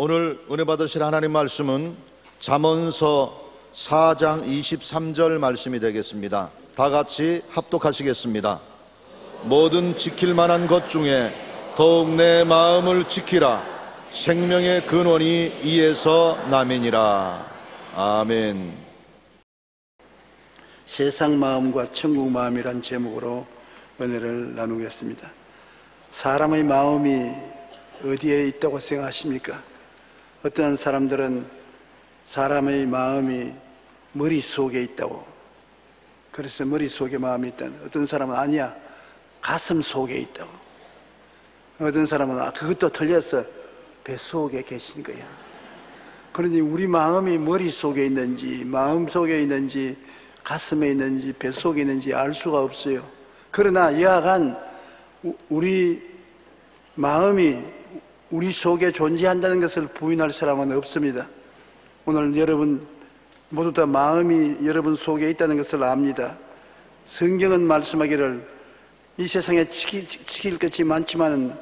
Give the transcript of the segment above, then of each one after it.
오늘 은혜 받으실 하나님 말씀은 잠언서 4장 23절 말씀이 되겠습니다. 다 같이 합독하시겠습니다. 뭐든 지킬 만한 것 중에 더욱 내 마음을 지키라. 생명의 근원이 이에서 남이니라. 아멘. 세상 마음과 천국 마음이란 제목으로 은혜를 나누겠습니다. 사람의 마음이 어디에 있다고 생각하십니까? 어떤 사람들은 사람의 마음이 머릿속에 있다고, 그래서 머릿속에 마음이 있다. 어떤 사람은 아니야, 가슴 속에 있다고. 어떤 사람은 그것도 틀렸어, 뱃속에 계신 거야. 그러니 우리 마음이 머릿속에 있는지 마음속에 있는지 가슴에 있는지 뱃속에 있는지 알 수가 없어요. 그러나 여하간 우리 마음이 우리 속에 존재한다는 것을 부인할 사람은 없습니다. 오늘 여러분 모두 다 마음이 여러분 속에 있다는 것을 압니다. 성경은 말씀하기를 이 세상에 지킬 것이 많지만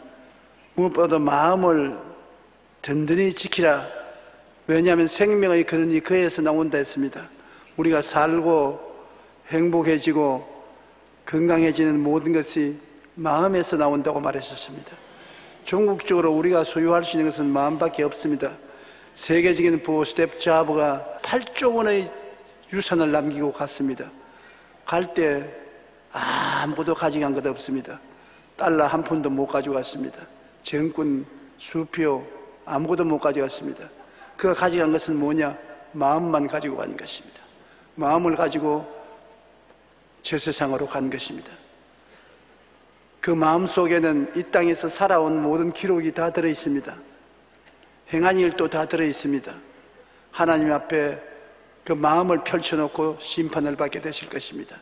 무엇보다 마음을 든든히 지키라. 왜냐하면 생명의 근원이 그에서 나온다 했습니다. 우리가 살고 행복해지고 건강해지는 모든 것이 마음에서 나온다고 말했었습니다. 전국적으로 우리가 소유할 수 있는 것은 마음밖에 없습니다. 세계적인 부호 스텝 잡가 8조 원의 유산을 남기고 갔습니다. 갈 때 아무것도 가져간 것 없습니다. 달러 한 푼도 못 가져갔습니다. 정권, 수표 아무것도 못 가져갔습니다. 그가 가져간 것은 뭐냐? 마음만 가지고 간 것입니다. 마음을 가지고 저 세상으로 간 것입니다. 그 마음 속에는 이 땅에서 살아온 모든 기록이 다 들어있습니다. 행한 일도 다 들어있습니다. 하나님 앞에 그 마음을 펼쳐놓고 심판을 받게 되실 것입니다.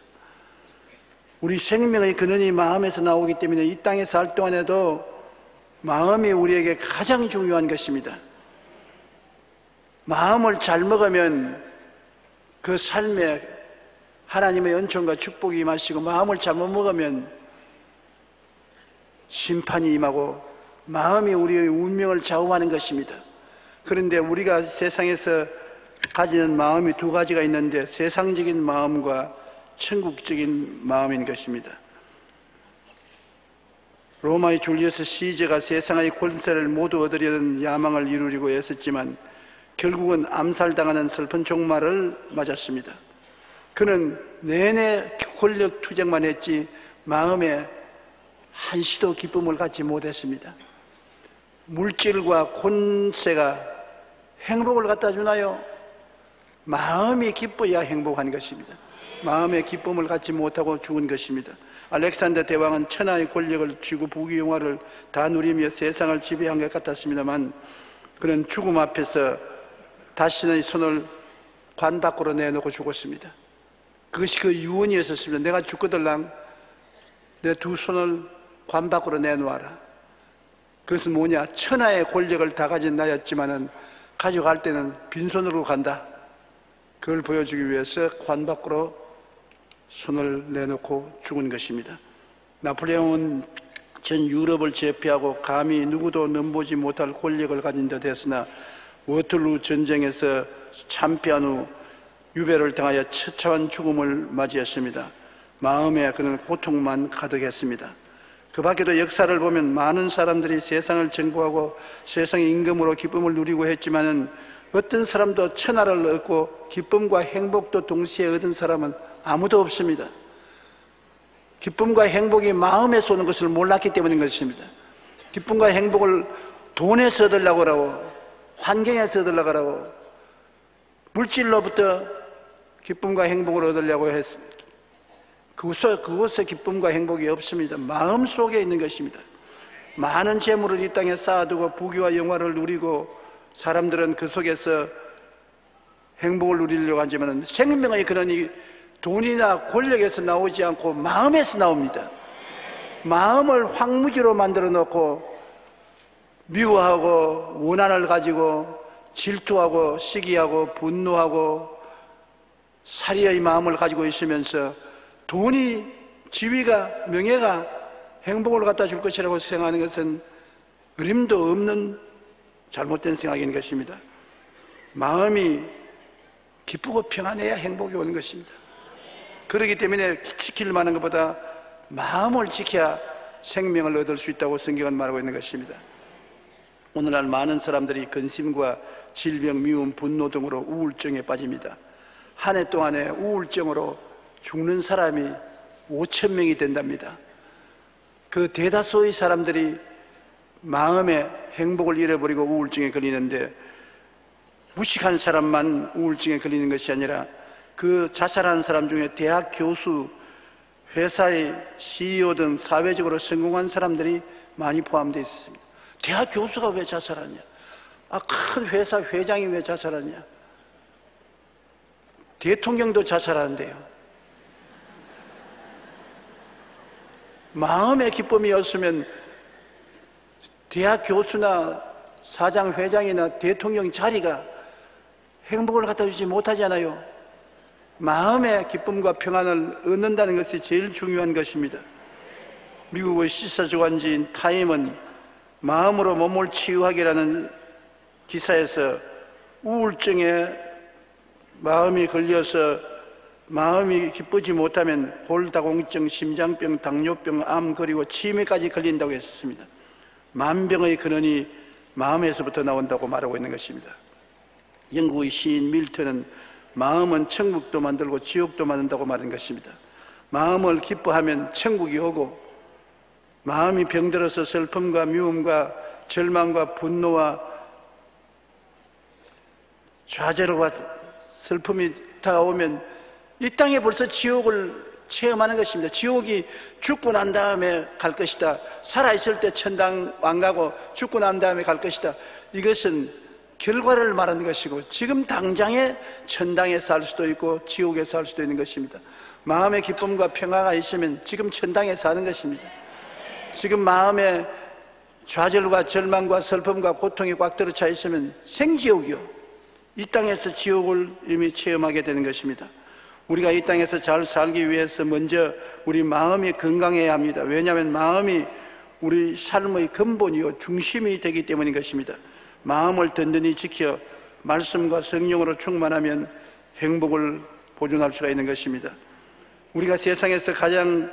우리 생명의 근원이 마음에서 나오기 때문에 이 땅에 살 동안에도 마음이 우리에게 가장 중요한 것입니다. 마음을 잘 먹으면 그 삶에 하나님의 은총과 축복이 임하시고, 마음을 잘못 먹으면 심판이 임하고 마음이 우리의 운명을 좌우하는 것입니다. 그런데 우리가 세상에서 가지는 마음이 두 가지가 있는데, 세상적인 마음과 천국적인 마음인 것입니다. 로마의 줄리어스 시저가 세상의 권세를 모두 얻으려는 야망을 이루려고 애썼지만 결국은 암살당하는 슬픈 종말을 맞았습니다. 그는 내내 권력 투쟁만 했지 마음에 한시도 기쁨을 갖지 못했습니다. 물질과 권세가 행복을 갖다 주나요? 마음이 기뻐야 행복한 것입니다. 마음의 기쁨을 갖지 못하고 죽은 것입니다. 알렉산더 대왕은 천하의 권력을 쥐고 부귀영화를 다 누리며 세상을 지배한 것 같았습니다만, 그는 죽음 앞에서 자신의 손을 관 밖으로 내놓고 죽었습니다. 그것이 그 유언이었습니다. 내가 죽거들랑 내 두 손을 관 밖으로 내놓아라. 그것은 뭐냐? 천하의 권력을 다 가진 나였지만은 가져갈 때는 빈손으로 간다. 그걸 보여주기 위해서 관 밖으로 손을 내놓고 죽은 것입니다. 나폴레옹은 전 유럽을 제패하고 감히 누구도 넘보지 못할 권력을 가진 데 됐으나 워털루 전쟁에서 참패한 후 유배를 당하여 처참한 죽음을 맞이했습니다. 마음에 그는 고통만 가득했습니다. 그 밖에도 역사를 보면 많은 사람들이 세상을 정복하고 세상의 임금으로 기쁨을 누리고 했지만은 어떤 사람도 천하를 얻고 기쁨과 행복도 동시에 얻은 사람은 아무도 없습니다. 기쁨과 행복이 마음에서 오는 것을 몰랐기 때문인 것입니다. 기쁨과 행복을 돈에서 얻으려고 하고 환경에서 얻으려고 하고 물질로부터 기쁨과 행복을 얻으려고 했습니다. 그곳에 기쁨과 행복이 없습니다. 마음속에 있는 것입니다. 많은 재물을 이 땅에 쌓아두고 부귀와 영화를 누리고 사람들은 그 속에서 행복을 누리려고 하지만 생명의 근원이 돈이나 권력에서 나오지 않고 마음에서 나옵니다. 마음을 황무지로 만들어 놓고 미워하고 원한을 가지고 질투하고 시기하고 분노하고 살인의 마음을 가지고 있으면서 돈이, 지위가, 명예가 행복을 갖다 줄 것이라고 생각하는 것은 어림도 없는 잘못된 생각인 것입니다. 마음이 기쁘고 평안해야 행복이 오는 것입니다. 그렇기 때문에 지킬 만한 것보다 마음을 지켜야 생명을 얻을 수 있다고 성경은 말하고 있는 것입니다. 오늘날 많은 사람들이 근심과 질병, 미움, 분노 등으로 우울증에 빠집니다. 한 해 동안에 우울증으로 죽는 사람이 5,000명이 된답니다. 그 대다수의 사람들이 마음의 행복을 잃어버리고 우울증에 걸리는데, 무식한 사람만 우울증에 걸리는 것이 아니라 그 자살하는 사람 중에 대학 교수, 회사의 CEO 등 사회적으로 성공한 사람들이 많이 포함되어 있습니다. 대학 교수가 왜 자살하냐? 큰 회사 회장이 왜 자살하냐? 대통령도 자살하는데요. 마음의 기쁨이 없으면 대학 교수나 사장, 회장이나 대통령 자리가 행복을 갖다 주지 못하잖아요. 마음의 기쁨과 평안을 얻는다는 것이 제일 중요한 것입니다. 미국의 시사주간지인 타임은 마음으로 몸을 치유하기라는 기사에서 우울증에 마음이 걸려서 마음이 기쁘지 못하면 골다공증, 심장병, 당뇨병, 암, 그리고 치매까지 걸린다고 했습니다. 만병의 근원이 마음에서부터 나온다고 말하고 있는 것입니다. 영국의 시인 밀턴은 마음은 천국도 만들고 지옥도 만든다고 말한 것입니다. 마음을 기뻐하면 천국이 오고, 마음이 병들어서 슬픔과 미움과 절망과 분노와 좌절과 슬픔이 다가오면 이 땅에 벌써 지옥을 체험하는 것입니다. 지옥이 죽고 난 다음에 갈 것이다. 살아있을 때 천당 안 가고 죽고 난 다음에 갈 것이다. 이것은 결과를 말하는 것이고, 지금 당장에 천당에 살 수도 있고 지옥에 살 수도 있는 것입니다. 마음의 기쁨과 평화가 있으면 지금 천당에 사는 것입니다. 지금 마음에 좌절과 절망과 슬픔과 고통이 꽉 들어차 있으면 생지옥이요, 이 땅에서 지옥을 이미 체험하게 되는 것입니다. 우리가 이 땅에서 잘 살기 위해서 먼저 우리 마음이 건강해야 합니다. 왜냐하면 마음이 우리 삶의 근본이요 중심이 되기 때문인 것입니다. 마음을 든든히 지켜 말씀과 성령으로 충만하면 행복을 보존할 수가 있는 것입니다. 우리가 세상에서 가장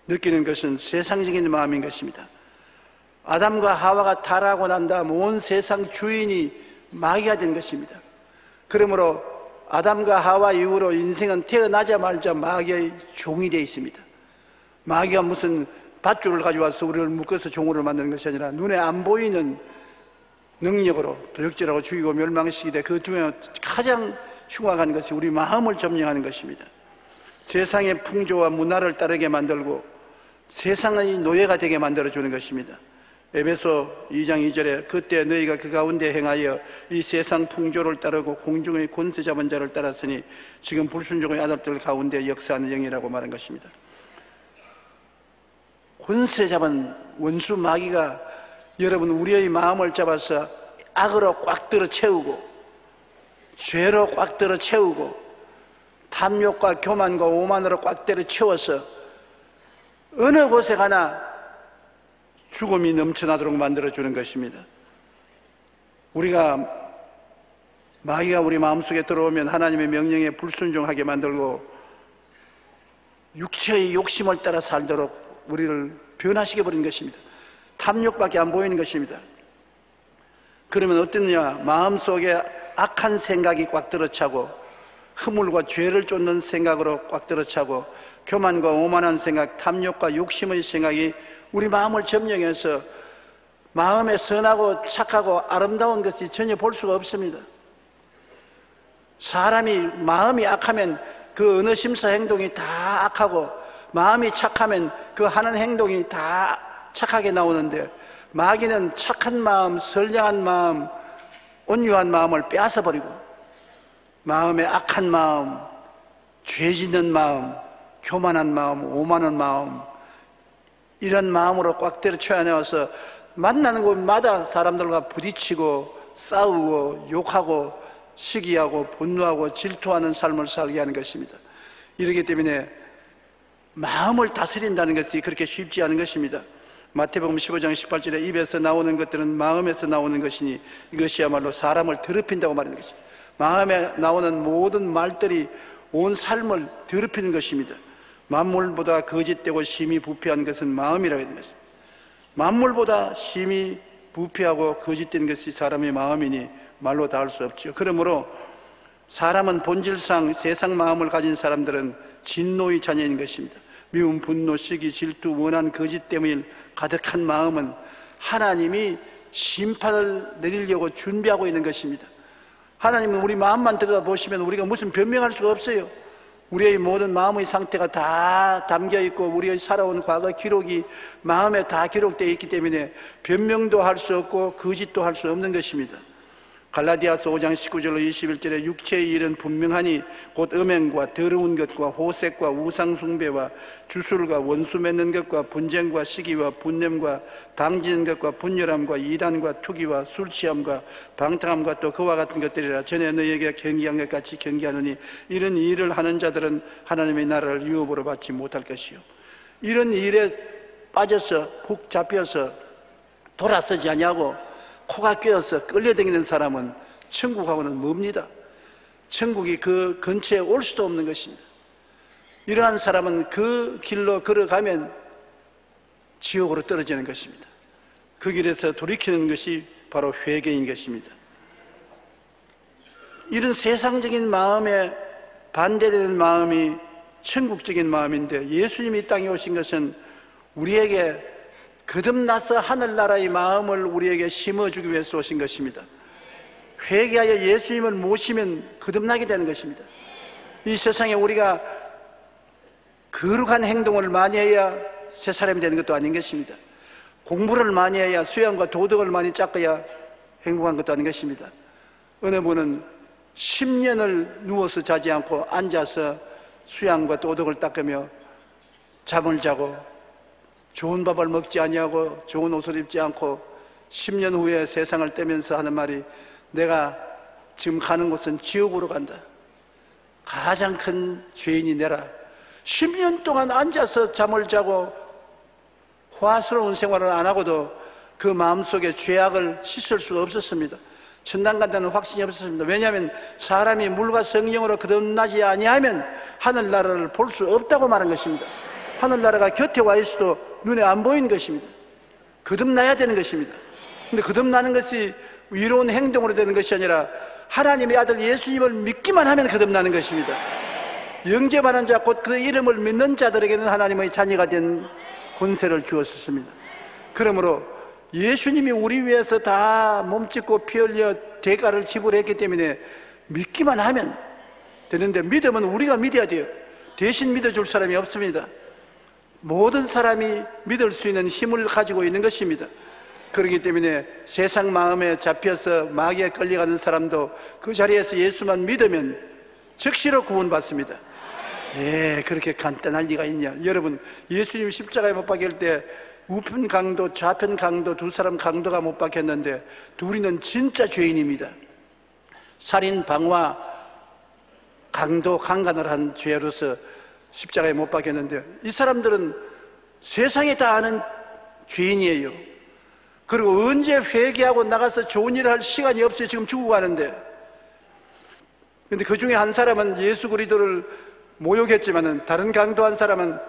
느끼는 것은 세상적인 마음인 것입니다. 아담과 하와가 타락하고 난 다음 온 세상 주인이 마귀가 된 것입니다. 그러므로 아담과 하와 이후로 인생은 태어나자마자 마귀의 종이 되어 있습니다. 마귀가 무슨 밧줄을 가져와서 우리를 묶어서 종으로 만드는 것이 아니라 눈에 안 보이는 능력으로 도적질하고 죽이고 멸망시키되, 그 중에 가장 흉악한 것이 우리 마음을 점령하는 것입니다. 세상의 풍조와 문화를 따르게 만들고 세상의 노예가 되게 만들어주는 것입니다. 에베소 2장 2절에 그때 너희가 그 가운데 행하여 이 세상 풍조를 따르고 공중의 권세 잡은 자를 따랐으니 지금 불순종의 아들들 가운데 역사하는 영이라고 말한 것입니다. 권세 잡은 원수 마귀가 여러분 우리의 마음을 잡아서 악으로 꽉 들어 채우고, 죄로 꽉 들어 채우고, 탐욕과 교만과 오만으로 꽉 때려 채워서 어느 곳에 가나 죽음이 넘쳐나도록 만들어주는 것입니다. 마귀가 우리 마음속에 들어오면 하나님의 명령에 불순종하게 만들고 육체의 욕심을 따라 살도록 우리를 변화시켜버린 것입니다. 탐욕밖에 안 보이는 것입니다. 그러면 어떠느냐? 마음속에 악한 생각이 꽉 들어차고, 허물과 죄를 쫓는 생각으로 꽉 들어차고, 교만과 오만한 생각, 탐욕과 욕심의 생각이 우리 마음을 점령해서 마음에 선하고 착하고 아름다운 것이 전혀 볼 수가 없습니다. 사람이 마음이 악하면 그 어느 심사 행동이 다 악하고, 마음이 착하면 그 하는 행동이 다 착하게 나오는데, 마귀는 착한 마음, 선량한 마음, 온유한 마음을 빼앗아버리고 마음의 악한 마음, 죄 짓는 마음, 교만한 마음, 오만한 마음, 이런 마음으로 꽉 때려쳐야 내와서 만나는 곳마다 사람들과 부딪히고 싸우고 욕하고 시기하고 분노하고 질투하는 삶을 살게 하는 것입니다. 이러기 때문에 마음을 다스린다는 것이 그렇게 쉽지 않은 것입니다. 마태복음 15장 18절에 입에서 나오는 것들은 마음에서 나오는 것이니 이것이야말로 사람을 더럽힌다고 말하는 것입니다. 마음에 나오는 모든 말들이 온 삶을 더럽히는 것입니다. 만물보다 거짓되고 심히 부패한 것은 마음이라고 하는 것입니다. 만물보다 심히 부패하고 거짓된 것이 사람의 마음이니 말로 다 할 수 없죠. 그러므로 사람은 본질상 세상 마음을 가진 사람들은 진노의 자녀인 것입니다. 미움, 분노, 시기, 질투, 원한, 거짓 때문에 가득한 마음은 하나님이 심판을 내리려고 준비하고 있는 것입니다. 하나님은 우리 마음만 들여다보시면 우리가 무슨 변명할 수가 없어요. 우리의 모든 마음의 상태가 다 담겨 있고 우리의 살아온 과거 기록이 마음에 다 기록되어 있기 때문에 변명도 할 수 없고 거짓도 할 수 없는 것입니다. 갈라디아서 5장 19절로 21절에 육체의 일은 분명하니 곧 음행과 더러운 것과 호색과 우상숭배와 주술과 원수 맺는 것과 분쟁과 시기와 분냄과 당지는 것과 분열함과 이단과 투기와 술취함과 방탕함과 또 그와 같은 것들이라. 전에 너희에게 경계한 것 같이 경계하느니 이런 일을 하는 자들은 하나님의 나라를 유업으로 받지 못할 것이요. 이런 일에 빠져서 훅 잡혀서 돌아서지 아니하고 코가 꿰어서 끌려다니는 사람은 천국하고는 멉니다. 천국이 그 근처에 올 수도 없는 것입니다. 이러한 사람은 그 길로 걸어가면 지옥으로 떨어지는 것입니다. 그 길에서 돌이키는 것이 바로 회개인 것입니다. 이런 세상적인 마음에 반대되는 마음이 천국적인 마음인데, 예수님이 이 땅에 오신 것은 우리에게 거듭나서 하늘나라의 마음을 우리에게 심어주기 위해서 오신 것입니다. 회개하여 예수님을 모시면 거듭나게 되는 것입니다. 이 세상에 우리가 거룩한 행동을 많이 해야 새 사람이 되는 것도 아닌 것입니다. 공부를 많이 해야, 수양과 도덕을 많이 닦아야 행복한 것도 아닌 것입니다. 어느 분은 10년을 누워서 자지 않고 앉아서 수양과 도덕을 닦으며 잠을 자고 좋은 밥을 먹지 아니하고 좋은 옷을 입지 않고 10년 후에 세상을 떼면서 하는 말이, 내가 지금 가는 곳은 지옥으로 간다. 가장 큰 죄인이 내라. 10년 동안 앉아서 잠을 자고 화스러운 생활을 안 하고도 그 마음속에 죄악을 씻을 수가 없었습니다. 천당 간다는 확신이 없었습니다. 왜냐하면 사람이 물과 성령으로 거듭나지 아니하면 하늘나라를 볼 수 없다고 말한 것입니다. 하늘나라가 곁에 와 있어도 눈에 안 보이는 것입니다. 거듭나야 되는 것입니다. 근데 거듭나는 것이 위로운 행동으로 되는 것이 아니라 하나님의 아들 예수님을 믿기만 하면 거듭나는 것입니다. 영접하는 자, 곧 그 이름을 믿는 자들에게는 하나님의 자녀가 된 권세를 주었습니다. 그러므로 예수님이 우리 위해서 다 몸짓고 피 흘려 대가를 지불했기 때문에 믿기만 하면 되는데, 믿으면 우리가 믿어야 돼요. 대신 믿어줄 사람이 없습니다. 모든 사람이 믿을 수 있는 힘을 가지고 있는 것입니다. 그렇기 때문에 세상 마음에 잡혀서 마귀에 끌려가는 사람도 그 자리에서 예수만 믿으면 즉시로 구원받습니다. 예, 그렇게 간단할 리가 있냐. 여러분, 예수님 십자가에 못 박힐 때 우편 강도, 좌편 강도, 두 사람 강도가 못 박혔는데 둘이는 진짜 죄인입니다. 살인, 방화, 강도, 강간을 한 죄로서 십자가에 못 박혔는데, 이 사람들은 세상에 다 아는 죄인이에요. 그리고 언제 회개하고 나가서 좋은 일을 할 시간이 없어요. 지금 죽어가는데. 그런데 그 중에 한 사람은 예수 그리스도를 모욕했지만은, 다른 강도 한 사람은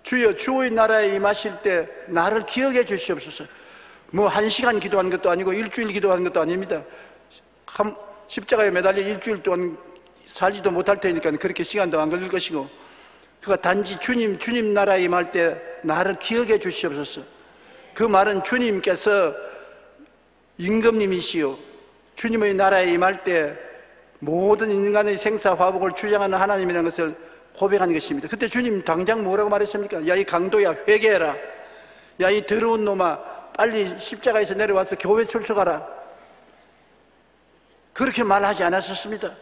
주여 주의 나라에 임하실 때 나를 기억해 주시옵소서. 뭐 1시간 기도한 것도 아니고 일주일 기도한 것도 아닙니다. 십자가에 매달려 일주일 동안 살지도 못할 테니까 그렇게 시간도 안 걸릴 것이고, 그가 단지 주님 나라에 임할 때 나를 기억해 주시옵소서. 그 말은 주님께서 임금님이시오, 주님의 나라에 임할 때 모든 인간의 생사화복을 주장하는 하나님이라는 것을 고백한 것입니다. 그때 주님 당장 뭐라고 말했습니까? 야, 이 강도야, 회개해라. 야, 이 더러운 놈아, 빨리 십자가에서 내려와서 교회 출석하라. 그렇게 말하지 않았었습니다.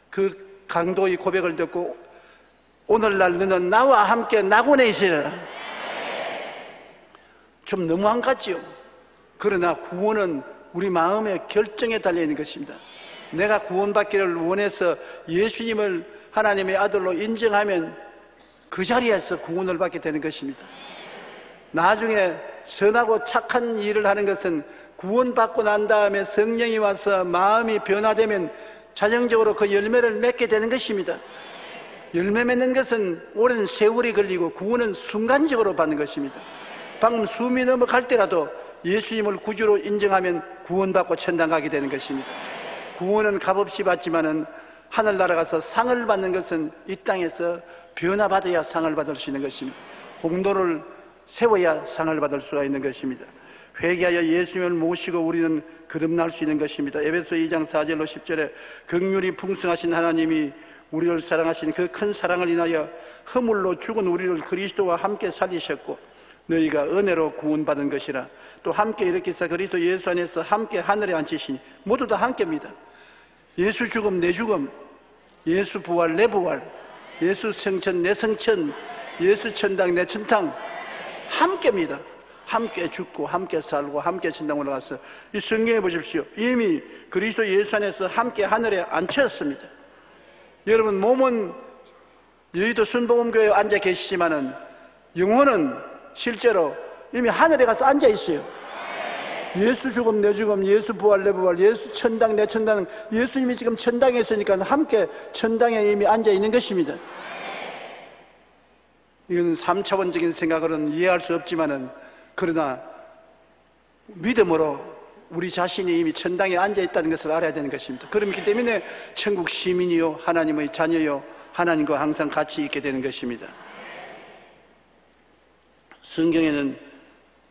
그 강도의 고백을 듣고, 오늘날 너는 나와 함께 낙원에 있으라. 좀 너무 안 같지요? 그러나 구원은 우리 마음의 결정에 달려있는 것입니다. 내가 구원받기를 원해서 예수님을 하나님의 아들로 인정하면 그 자리에서 구원을 받게 되는 것입니다. 나중에 선하고 착한 일을 하는 것은 구원받고 난 다음에 성령이 와서 마음이 변화되면 자정적으로 그 열매를 맺게 되는 것입니다. 열매 맺는 것은 오랜 세월이 걸리고 구원은 순간적으로 받는 것입니다. 방금 숨이 넘어갈 때라도 예수님을 구주로 인정하면 구원받고 천당 가게 되는 것입니다. 구원은 값없이 받지만은 하늘나라 가서 상을 받는 것은 이 땅에서 변화받아야 상을 받을 수 있는 것입니다. 공로를 세워야 상을 받을 수가 있는 것입니다. 회개하여 예수님을 모시고 우리는 거듭날 수 있는 것입니다. 에베소 2장 4절로 10절에 긍휼이 풍성하신 하나님이 우리를 사랑하신 그 큰 사랑을 인하여 허물로 죽은 우리를 그리스도와 함께 살리셨고 너희가 은혜로 구원받은 것이라. 또 함께 일으키사 그리스도 예수 안에서 함께 하늘에 앉히시니 모두 다 함께입니다. 예수 죽음 내 죽음, 예수 부활 내 부활, 예수 성천 내 성천, 예수 천당 내 천당 함께입니다. 함께 죽고 함께 살고 함께 천당 올라가서 이 성경에 보십시오. 이미 그리스도 예수 안에서 함께 하늘에 앉혔습니다. 여러분 몸은 여의도 순복음교회에 앉아 계시지만은 영혼은 실제로 이미 하늘에 가서 앉아 있어요. 예수 죽음 내 죽음, 예수 부활 내 부활, 예수 천당 내 천당, 예수님이 지금 천당에 있으니까 함께 천당에 이미 앉아 있는 것입니다. 이건 3차원적인 생각으로는 이해할 수 없지만은 그러나 믿음으로 우리 자신이 이미 천당에 앉아 있다는 것을 알아야 되는 것입니다. 그렇기 때문에 천국 시민이요 하나님의 자녀요 하나님과 항상 같이 있게 되는 것입니다. 성경에는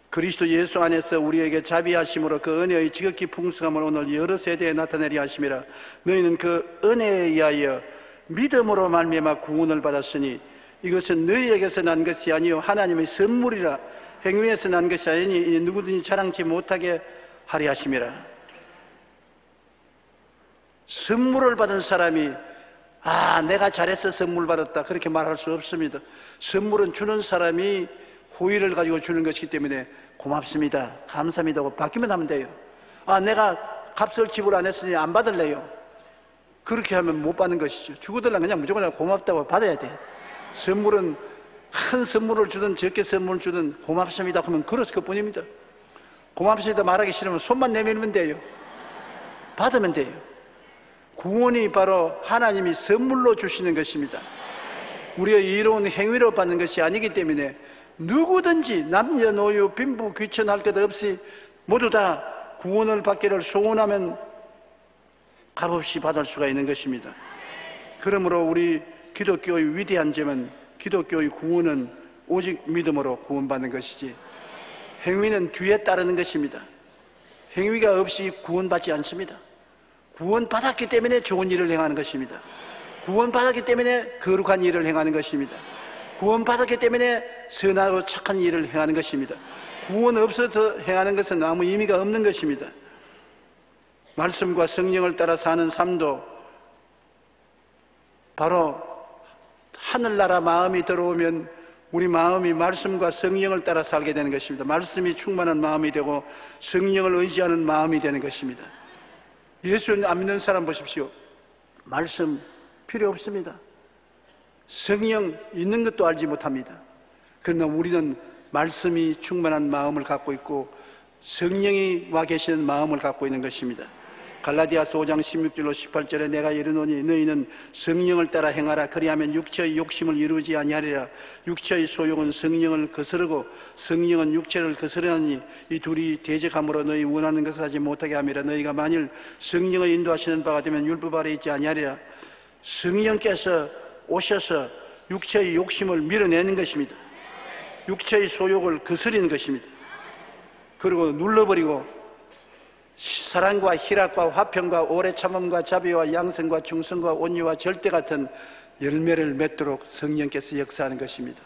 그리스도 예수 안에서 우리에게 자비하심으로 그 은혜의 지극히 풍성함을 오늘 여러 세대에 나타내려 하심이라. 너희는 그 은혜에 의하여 믿음으로 말미암아 구원을 받았으니 이것은 너희에게서 난 것이 아니요 하나님의 선물이라. 행위에서 난 것이 아니니 누구든지 자랑치 못하게 하려 하심이라. 선물을 받은 사람이 내가 잘해서 선물 받았다 그렇게 말할 수 없습니다. 선물은 주는 사람이 호의를 가지고 주는 것이기 때문에 고맙습니다, 감사합니다 하고 받기만 하면 돼요. 내가 값을 지불 안 했으니 안 받을래요. 그렇게 하면 못 받는 것이죠. 주고들랑 그냥 무조건 고맙다고 받아야 돼. 선물은 큰 선물을 주든 적게 선물을 주든 고맙습니다 하면 그렇을 것뿐입니다. 고맙습니다 말하기 싫으면 손만 내밀면 돼요. 받으면 돼요. 구원이 바로 하나님이 선물로 주시는 것입니다. 우리의 이로운 행위로 받는 것이 아니기 때문에 누구든지 남녀노소 빈부 귀천할 것 없이 모두 다 구원을 받기를 소원하면 값없이 받을 수가 있는 것입니다. 그러므로 우리 기독교의 위대한 점은 기독교의 구원은 오직 믿음으로 구원받는 것이지 행위는 뒤에 따르는 것입니다. 행위가 없이 구원받지 않습니다. 구원받았기 때문에 좋은 일을 행하는 것입니다. 구원받았기 때문에 거룩한 일을 행하는 것입니다. 구원받았기 때문에 선하고 착한 일을 행하는 것입니다. 구원 없어서 행하는 것은 아무 의미가 없는 것입니다. 말씀과 성령을 따라 사는 삶도 바로 하늘나라 마음이 들어오면 우리 마음이 말씀과 성령을 따라 살게 되는 것입니다. 말씀이 충만한 마음이 되고 성령을 의지하는 마음이 되는 것입니다. 예수 안 믿는 사람 보십시오. 말씀 필요 없습니다. 성령 있는 것도 알지 못합니다. 그러나 우리는 말씀이 충만한 마음을 갖고 있고 성령이 와 계시는 마음을 갖고 있는 것입니다. 갈라디아서 5장 16절로 18절에 내가 이르노니 너희는 성령을 따라 행하라. 그리하면 육체의 욕심을 이루지 아니하리라. 육체의 소욕은 성령을 거스르고 성령은 육체를 거스르나니 이 둘이 대적함으로 너희 원하는 것을 하지 못하게 함이라. 너희가 만일 성령의 인도하시는 바가 되면 율법 아래 있지 아니하리라. 성령께서 오셔서 육체의 욕심을 밀어내는 것입니다. 육체의 소욕을 거스리는 것입니다. 그리고 눌러버리고 사랑과 희락과 화평과 오래 참음과 자비와 양성과 충성과 온유와 절대 같은 열매를 맺도록 성령께서 역사하는 것입니다.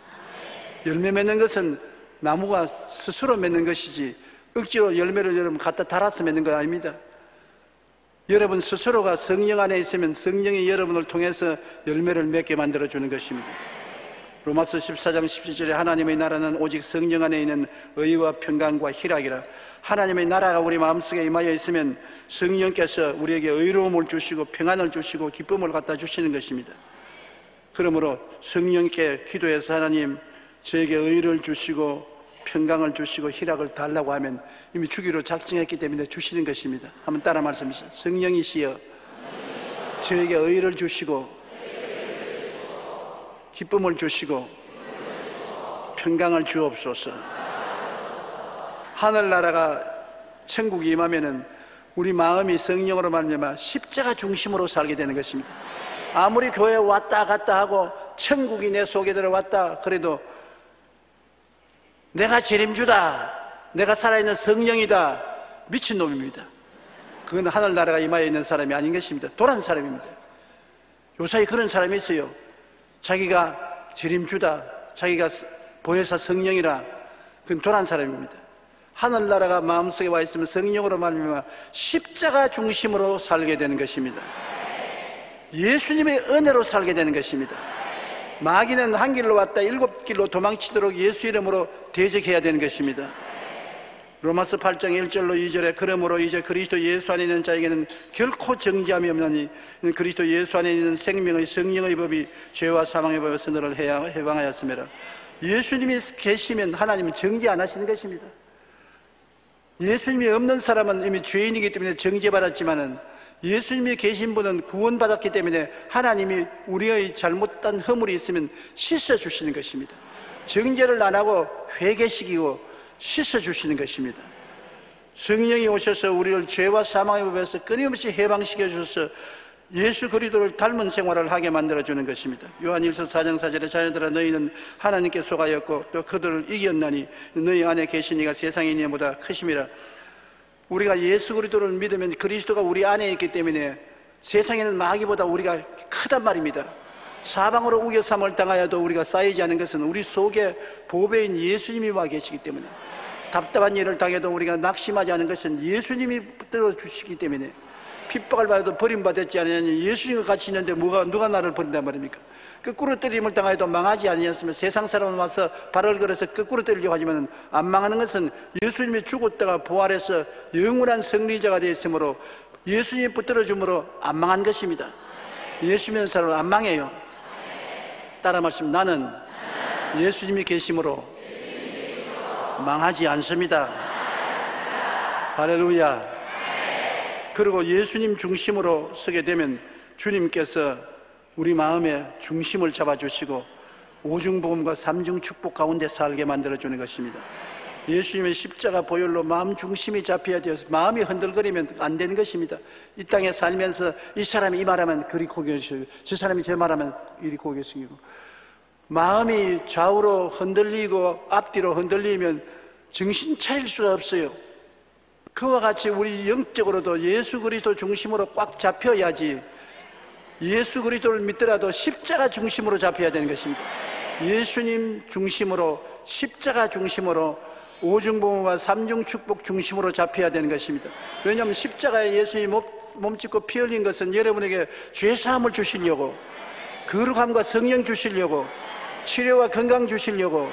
열매 맺는 것은 나무가 스스로 맺는 것이지 억지로 열매를 여러분 갖다 달아서 맺는 거 아닙니다. 여러분 스스로가 성령 안에 있으면 성령이 여러분을 통해서 열매를 맺게 만들어주는 것입니다. 로마서 14장 17절에 하나님의 나라는 오직 성령 안에 있는 의와 평강과 희락이라. 하나님의 나라가 우리 마음속에 임하여 있으면 성령께서 우리에게 의로움을 주시고 평안을 주시고 기쁨을 갖다 주시는 것입니다. 그러므로 성령께 기도해서 하나님 저에게 의를 주시고 평강을 주시고 희락을 달라고 하면 이미 주기로 작정했기 때문에 주시는 것입니다. 한번 따라 말씀하시죠. 성령이시여 저에게 의를 주시고 기쁨을 주시고 평강을 주옵소서. 하늘나라가 천국이 임하면은 우리 마음이 성령으로 말미암아 십자가 중심으로 살게 되는 것입니다. 아무리 교회에 왔다 갔다 하고 천국이 내 속에 들어왔다 그래도 내가 재림주다, 내가 살아있는 성령이다, 미친놈입니다. 그건 하늘나라가 임하여 있는 사람이 아닌 것입니다. 도란 사람입니다. 요사이 그런 사람이 있어요. 자기가 재림주다, 자기가 보혜사 성령이라, 그건 도란 사람입니다. 하늘나라가 마음속에 와 있으면 성령으로 말미암아 십자가 중심으로 살게 되는 것입니다. 예수님의 은혜로 살게 되는 것입니다. 마귀는 한 길로 왔다 일곱 길로 도망치도록 예수 이름으로 대적해야 되는 것입니다. 로마서 8장 1절로 2절에 그러므로 이제 그리스도 예수 안에 있는 자에게는 결코 정죄함이 없나니 그리스도 예수 안에 있는 생명의 성령의 법이 죄와 사망의 법에서 너를 해방하였음이라. 예수님이 계시면 하나님은 정죄 안 하시는 것입니다. 예수님이 없는 사람은 이미 죄인이기 때문에 정죄받았지만은 예수님이 계신 분은 구원받았기 때문에 하나님이 우리의 잘못된 허물이 있으면 씻어주시는 것입니다. 정죄를 안 하고 회개시키고 씻어주시는 것입니다. 성령이 오셔서 우리를 죄와 사망의 법에서 끊임없이 해방시켜 주셔서 예수 그리스도를 닮은 생활을 하게 만들어주는 것입니다. 요한일서 4장 4절에 자녀들아 너희는 하나님께 속하였고 또 그들을 이겼나니 너희 안에 계신 이가 세상의 인보다 크심이라. 우리가 예수 그리스도를 믿으면 그리스도가 우리 안에 있기 때문에 세상에는 마귀보다 우리가 크단 말입니다. 사방으로 우겨삼을 당하여도 우리가 쌓이지 않은 것은 우리 속에 보배인 예수님이 와 계시기 때문에, 답답한 일을 당해도 우리가 낙심하지 않은 것은 예수님이 붙들어 주시기 때문에, 핍박을 받아도 버림받았지 않느냐니 예수님과 같이 있는데 누가 나를 버린단 말입니까? 거꾸로 때림을 당하여도 망하지 아니하였으면 세상 사람은 와서 발을 걸어서 거꾸로 때리려고 하지만 안 망하는 것은 예수님이 죽었다가 부활해서 영원한 승리자가 되었으므로 예수님이 붙들어 줌으로 안 망한 것입니다. 예수 믿는 사람은 안 망해요. 따라 말씀, 나는 예수님이 계심으로 망하지 않습니다. 할렐루야. 그리고 예수님 중심으로 서게 되면 주님께서 우리 마음의 중심을 잡아주시고 오중복음과 삼중축복 가운데 살게 만들어주는 것입니다. 예수님의 십자가 보혈로 마음 중심이 잡혀야 되어서 마음이 흔들거리면 안 되는 것입니다. 이 땅에 살면서 이 사람이 이 말하면 그리 고개 숙이고 저 사람이 저 말하면 이리 고개 숙이고 마음이 좌우로 흔들리고 앞뒤로 흔들리면 정신 차릴 수가 없어요. 그와 같이 우리 영적으로도 예수 그리스도 중심으로 꽉 잡혀야지. 예수 그리스도를 믿더라도 십자가 중심으로 잡혀야 되는 것입니다. 예수님 중심으로, 십자가 중심으로, 오중복음과 삼중축복 중심으로 잡혀야 되는 것입니다. 왜냐하면 십자가에 예수님이 몸짓고 피 흘린 것은 여러분에게 죄사함을 주시려고, 거룩함과 성령 주시려고, 치료와 건강 주시려고,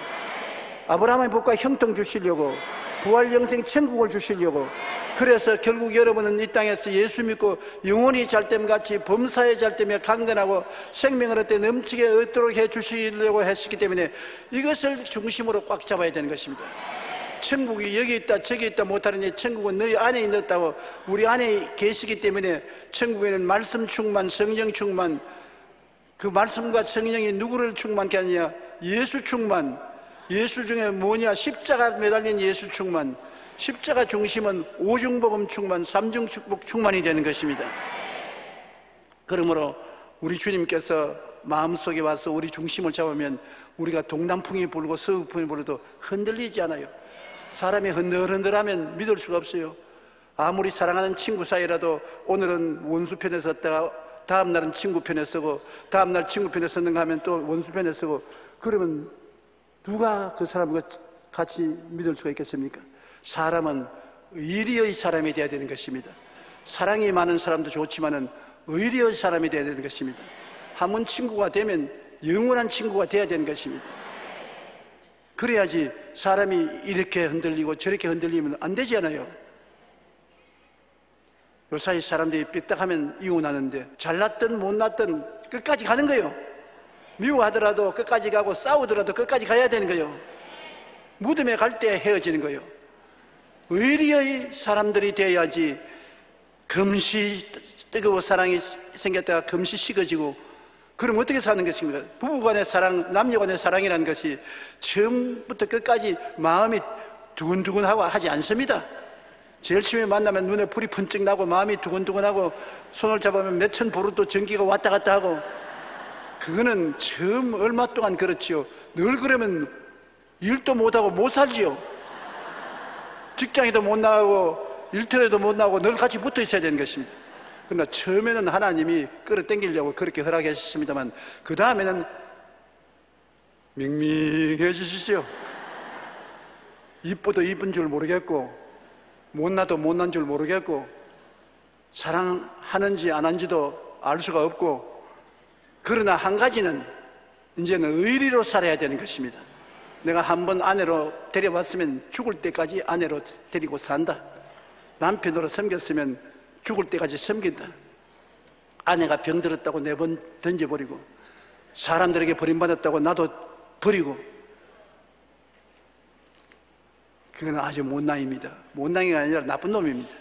아브라함의 복과 형통 주시려고, 부활 영생 천국을 주시려고. 그래서 결국 여러분은 이 땅에서 예수 믿고 영혼이 잘됨같이 범사에 잘되며 강건하고 생명을 얻되 넘치게 얻도록 해주시려고 했기 때문에 이것을 중심으로 꽉 잡아야 되는 것입니다. 천국이 여기 있다 저기 있다 못하느니 천국은 너희 안에 있다고. 우리 안에 계시기 때문에 천국에는 말씀 충만, 성령 충만, 그 말씀과 성령이 누구를 충만케 하느냐? 예수 충만. 예수 중에 뭐냐? 십자가 매달린 예수 충만. 십자가 중심은 오중복음 충만, 삼중축복 충만이 되는 것입니다. 그러므로 우리 주님께서 마음속에 와서 우리 중심을 잡으면 우리가 동남풍이 불고 서북풍이 불어도 흔들리지 않아요. 사람이 흔들흔들하면 믿을 수가 없어요. 아무리 사랑하는 친구 사이라도 오늘은 원수 편에 섰다가 다음 날은 친구 편에 서고 다음 날 친구 편에 섰는가 하면 또 원수 편에 서고, 그러면 누가 그 사람과 같이 믿을 수가 있겠습니까? 사람은 의리의 사람이 되어야 되는 것입니다. 사랑이 많은 사람도 좋지만은 의리의 사람이 되어야 되는 것입니다. 한번 친구가 되면 영원한 친구가 되어야 되는 것입니다. 그래야지 사람이 이렇게 흔들리고 저렇게 흔들리면 안 되지 않아요. 요사이 사람들이 삐딱하면 이혼하는데 잘났든 못났든 끝까지 가는 거예요. 미워하더라도 끝까지 가고 싸우더라도 끝까지 가야 되는 거예요. 무덤에 갈 때 헤어지는 거예요. 의리의 사람들이 되어야지 금시 뜨거워 사랑이 생겼다가 금시 식어지고, 그럼 어떻게 사는 것입니까? 부부간의 사랑, 남녀간의 사랑이라는 것이 처음부터 끝까지 마음이 두근두근하고 하지 않습니다. 제일 처음에 만나면 눈에 불이 번쩍 나고 마음이 두근두근하고 손을 잡으면 몇천 보루도 전기가 왔다 갔다 하고, 그거는 처음 얼마 동안 그렇지요. 늘 그러면 일도 못하고 못 살지요. 직장에도 못 나가고 일터에도 못 나가고 늘 같이 붙어 있어야 되는 것입니다. 그러나 처음에는 하나님이 끌어당기려고 그렇게 허락하셨습니다만 그 다음에는 밍밍해지시죠. 이뻐도 이쁜 줄 모르겠고 못나도 못난 줄 모르겠고 사랑하는지 안 한지도 알 수가 없고, 그러나 한 가지는 이제는 의리로 살아야 되는 것입니다. 내가 한번 아내로 데려왔으면 죽을 때까지 아내로 데리고 산다. 남편으로 섬겼으면 죽을 때까지 섬긴다. 아내가 병들었다고 내번 던져버리고, 사람들에게 버림받았다고 나도 버리고, 그건 아주 못난입니다. 못난이가 아니라 나쁜 놈입니다.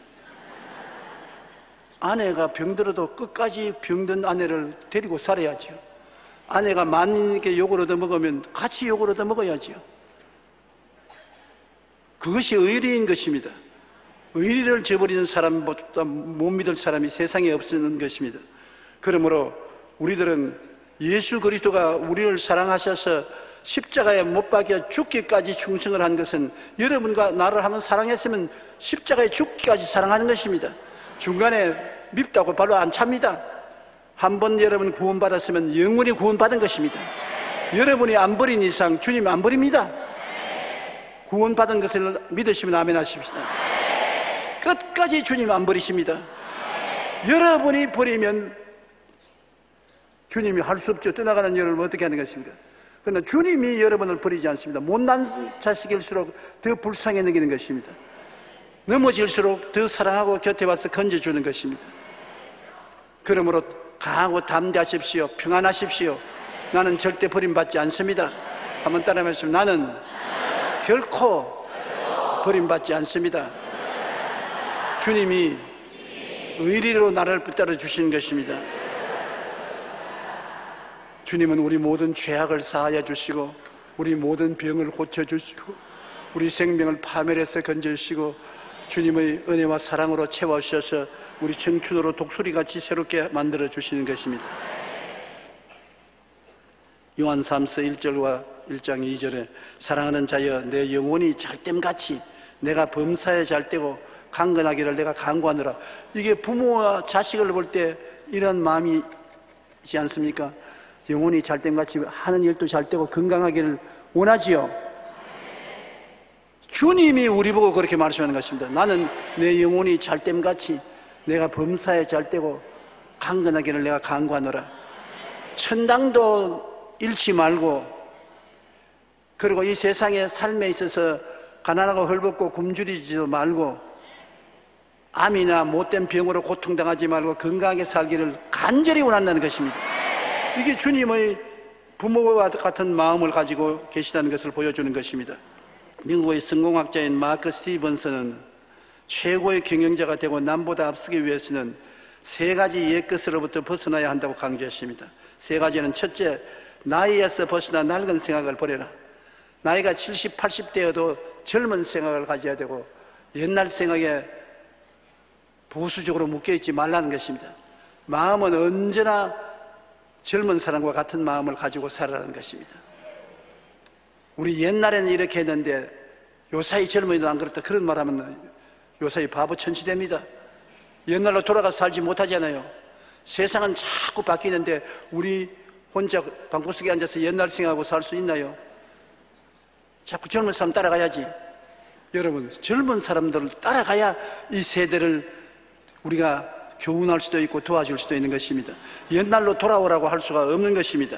아내가 병들어도 끝까지 병든 아내를 데리고 살아야죠. 아내가 만인에게 욕을 얻어먹으면 같이 욕을 얻어먹어야죠. 그것이 의리인 것입니다. 의리를 저버리는 사람보다 못 믿을 사람이 세상에 없는 것입니다. 그러므로 우리들은 예수 그리스도가 우리를 사랑하셔서 십자가에 못 박여 죽기까지 충성을 한 것은 여러분과 나를 한번 사랑했으면 십자가에 죽기까지 사랑하는 것입니다. 중간에 밉다고 바로 안 찹니다. 한번 여러분 구원받았으면 영원히 구원받은 것입니다. 여러분이 안 버린 이상 주님 안 버립니다. 구원받은 것을 믿으시면 아멘 하십시다. 끝까지 주님 안 버리십니다. 여러분이 버리면 주님이 할 수 없죠. 떠나가는 여러분을 어떻게 하는 것입니까? 그러나 주님이 여러분을 버리지 않습니다. 못난 자식일수록 더 불쌍히 여기는 것입니다. 넘어질수록 더 사랑하고 곁에 와서 건져주는 것입니다. 그러므로 강하고 담대하십시오. 평안하십시오. 나는 절대 버림받지 않습니다. 한번 따라 말씀. 나는 결코 버림받지 않습니다. 주님이 의리로 나를 붙들어 주시는 것입니다. 주님은 우리 모든 죄악을 사하여 주시고 우리 모든 병을 고쳐주시고 우리 생명을 파멸해서 건져주시고 주님의 은혜와 사랑으로 채워주셔서 우리 청춘으로 독수리같이 새롭게 만들어 주시는 것입니다. 요한 3서 1절과 1장 2절에 사랑하는 자여 내 영혼이 잘됨같이 내가 범사에 잘되고 강건하기를 내가 간구하노라. 이게 부모와 자식을 볼 때 이런 마음이지 않습니까? 영혼이 잘됨같이 하는 일도 잘되고 건강하기를 원하지요. 주님이 우리 보고 그렇게 말씀하는 것입니다. 나는 내 영혼이 잘됨같이 내가 범사에 잘되고 강건하기를 내가 간구하노라. 천당도 잃지 말고, 그리고 이 세상의 삶에 있어서 가난하고 헐벗고 굶주리지도 말고 암이나 못된 병으로 고통당하지 말고 건강하게 살기를 간절히 원한다는 것입니다. 이게 주님의 부모와 같은 마음을 가지고 계시다는 것을 보여주는 것입니다. 미국의 성공학자인 마크 스티븐슨은 최고의 경영자가 되고 남보다 앞서기 위해서는 세 가지 옛것으로부터 벗어나야 한다고 강조했습니다. 세 가지는: 첫째, 나이에서 벗어나 낡은 생각을 버려라. 나이가 70, 80대여도 젊은 생각을 가져야 되고 옛날 생각에 보수적으로 묶여있지 말라는 것입니다. 마음은 언제나 젊은 사람과 같은 마음을 가지고 살아라는 것입니다. 우리 옛날에는 이렇게 했는데 요사이 젊은이도 안 그렇다 그런 말하면 요사이 바보 천치됩니다. 옛날로 돌아가 살지 못하잖아요. 세상은 자꾸 바뀌는데 우리 혼자 방구석에 앉아서 옛날 생각하고 살 수 있나요? 자꾸 젊은 사람 따라가야지. 여러분, 젊은 사람들을 따라가야 이 세대를 우리가 교훈할 수도 있고 도와줄 수도 있는 것입니다. 옛날로 돌아오라고 할 수가 없는 것입니다.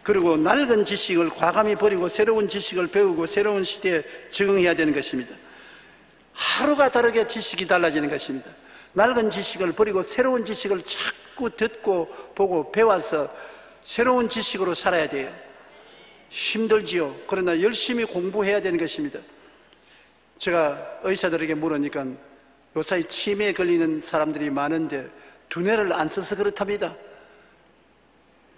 그리고 낡은 지식을 과감히 버리고 새로운 지식을 배우고 새로운 시대에 적응해야 되는 것입니다. 하루가 다르게 지식이 달라지는 것입니다. 낡은 지식을 버리고 새로운 지식을 자꾸 듣고 보고 배워서 새로운 지식으로 살아야 돼요. 힘들지요. 그러나 열심히 공부해야 되는 것입니다. 제가 의사들에게 물으니까 요사이 치매에 걸리는 사람들이 많은데 두뇌를 안 써서 그렇답니다.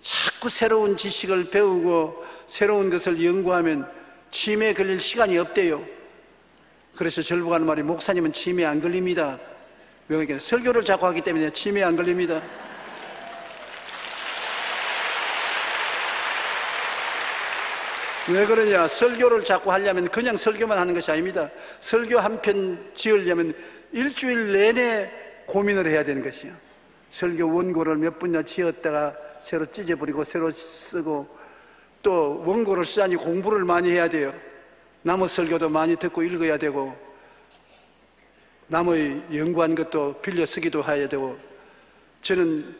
자꾸 새로운 지식을 배우고 새로운 것을 연구하면 치매에 걸릴 시간이 없대요. 그래서 절부 하는 말이, 목사님은 치매에 안 걸립니다. 왜? 설교를 자꾸 하기 때문에 치매에 안 걸립니다. 왜 그러냐? 설교를 자꾸 하려면 그냥 설교만 하는 것이 아닙니다. 설교 한 편 지으려면 일주일 내내 고민을 해야 되는 것이요. 설교 원고를 몇 분이나 지었다가 새로 찢어버리고 새로 쓰고, 또 원고를 쓰자니 공부를 많이 해야 돼요. 남의 설교도 많이 듣고 읽어야 되고, 남의 연구한 것도 빌려 쓰기도 해야 되고. 저는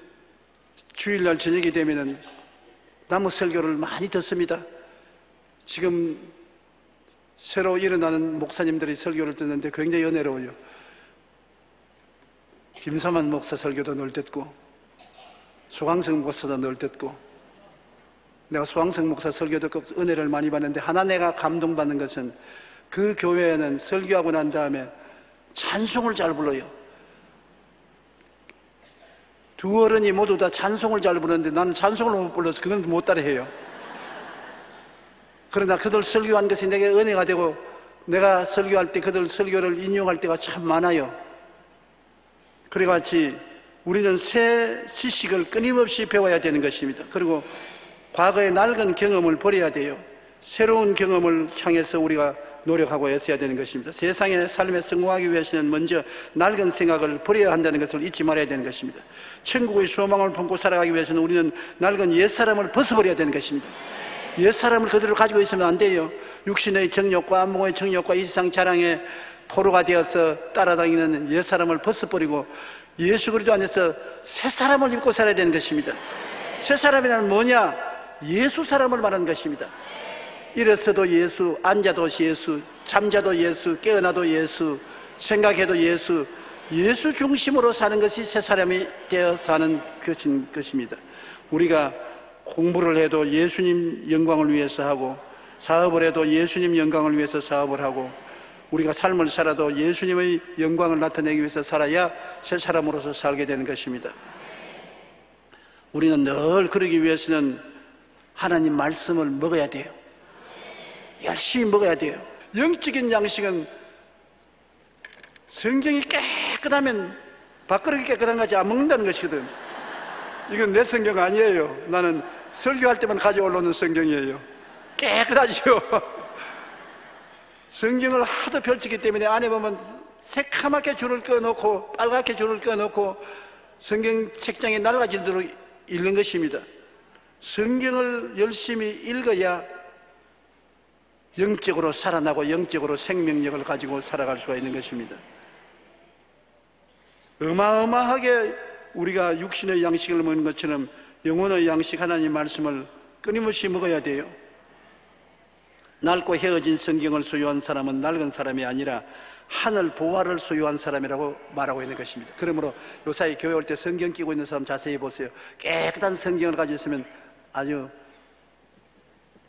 주일날 저녁이 되면은 남의 설교를 많이 듣습니다. 지금 새로 일어나는 목사님들이 설교를 듣는데 굉장히 은혜로워요. 김사만 목사 설교도 늘 듣고, 소강성 목사도 늘 듣고. 내가 소강성 목사 설교 듣고 은혜를 많이 받는데, 하나 내가 감동받는 것은 그 교회에는 설교하고 난 다음에 찬송을 잘 불러요. 두 어른이 모두 다 찬송을 잘 부르는데 나는 찬송을 못 불러서 그건 못 따라해요. 그러나 그들 설교한 것이 내게 은혜가 되고, 내가 설교할 때 그들 설교를 인용할 때가 참 많아요. 그래같이 우리는 새 지식을 끊임없이 배워야 되는 것입니다. 그리고 과거의 낡은 경험을 버려야 돼요. 새로운 경험을 향해서 우리가 노력하고 애써야 되는 것입니다. 세상의 삶에 성공하기 위해서는 먼저 낡은 생각을 버려야 한다는 것을 잊지 말아야 되는 것입니다. 천국의 소망을 품고 살아가기 위해서는 우리는 낡은 옛사람을 벗어버려야 되는 것입니다. 옛사람을 그대로 가지고 있으면 안 돼요. 육신의 정욕과 안목의 정욕과 이상 자랑에 포로가 되어서 따라다니는 옛사람을 벗어버리고 예수 그리스도 안에서 새사람을 입고 살아야 되는 것입니다. 새사람이란 뭐냐? 예수 사람을 말하는 것입니다. 일어서도 예수, 앉아도 예수, 잠자도 예수, 깨어나도 예수, 생각해도 예수, 예수 중심으로 사는 것이 새사람이 되어 사는 것입니다. 우리가 공부를 해도 예수님 영광을 위해서 하고, 사업을 해도 예수님 영광을 위해서 사업을 하고, 우리가 삶을 살아도 예수님의 영광을 나타내기 위해서 살아야 새 사람으로서 살게 되는 것입니다. 우리는 늘 그러기 위해서는 하나님 말씀을 먹어야 돼요. 열심히 먹어야 돼요. 영적인 양식은 성경이 깨끗하면 밥그릇이 깨끗한 것이 안 먹는다는 것이거든. 이건 내 성경 아니에요. 나는 설교할 때만 가져올라오는 성경이에요. 깨끗하지요. 성경을 하도 펼치기 때문에 안에 보면 새카맣게 줄을 꺼놓고 빨갛게 줄을 꺼놓고 성경 책장에 낡아지도록 읽는 것입니다. 성경을 열심히 읽어야 영적으로 살아나고 영적으로 생명력을 가지고 살아갈 수가 있는 것입니다. 어마어마하게 우리가 육신의 양식을 먹는 것처럼 영혼의 양식 하나님 말씀을 끊임없이 먹어야 돼요. 낡고 헤어진 성경을 소유한 사람은 낡은 사람이 아니라 하늘 보화를 소유한 사람이라고 말하고 있는 것입니다. 그러므로 요사이 교회 올 때 성경 끼고 있는 사람 자세히 보세요. 깨끗한 성경을 가지고 있으면 아주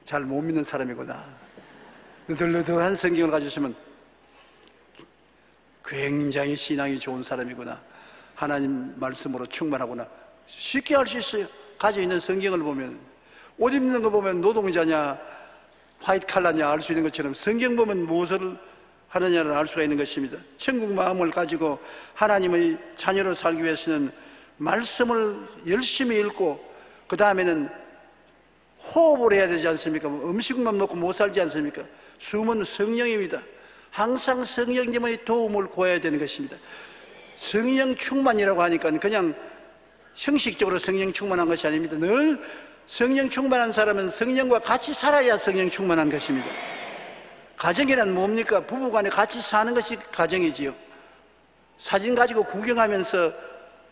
잘 못 믿는 사람이구나. 느들느들한 성경을 가지고 있으면 굉장히 신앙이 좋은 사람이구나. 하나님 말씀으로 충만하구나. 쉽게 알 수 있어요. 가지고 있는 성경을 보면. 옷 입는 거 보면 노동자냐 화이트 칼라냐 알 수 있는 것처럼 성경 보면 무엇을 하느냐를 알 수가 있는 것입니다. 천국 마음을 가지고 하나님의 자녀로 살기 위해서는 말씀을 열심히 읽고, 그 다음에는 호흡을 해야 되지 않습니까? 음식만 먹고 못 살지 않습니까? 숨은 성령입니다. 항상 성령님의 도움을 구해야 되는 것입니다. 성령 충만이라고 하니까 그냥 형식적으로 성령 충만한 것이 아닙니다. 늘 성령 충만한 사람은 성령과 같이 살아야 성령 충만한 것입니다. 가정이란 뭡니까? 부부간에 같이 사는 것이 가정이지요. 사진 가지고 구경하면서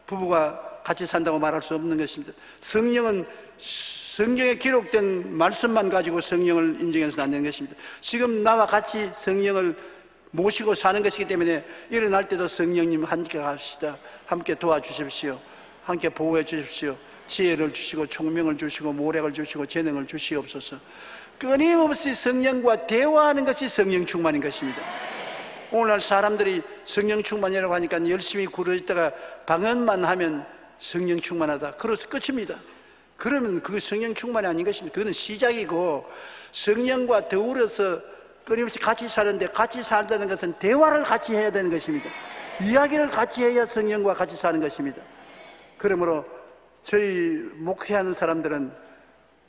부부가 같이 산다고 말할 수 없는 것입니다. 성령은 성경에 기록된 말씀만 가지고 성령을 인정해서는 안 되는 것입니다. 지금 나와 같이 성령을 모시고 사는 것이기 때문에 일어날 때도 성령님 함께 합시다. 함께 도와주십시오. 함께 보호해 주십시오. 지혜를 주시고 총명을 주시고 모략을 주시고 재능을 주시옵소서. 끊임없이 성령과 대화하는 것이 성령 충만인 것입니다. 오늘날 사람들이 성령 충만이라고 하니까 열심히 굴어있다가 방언만 하면 성령 충만하다, 그래서 끝입니다. 그러면 그 성령 충만이 아닌 것입니다. 그거는 시작이고, 성령과 더불어서 끊임없이 같이 사는데, 같이 살다는 것은 대화를 같이 해야 되는 것입니다. 이야기를 같이 해야 성령과 같이 사는 것입니다. 그러므로 저희 목회하는 사람들은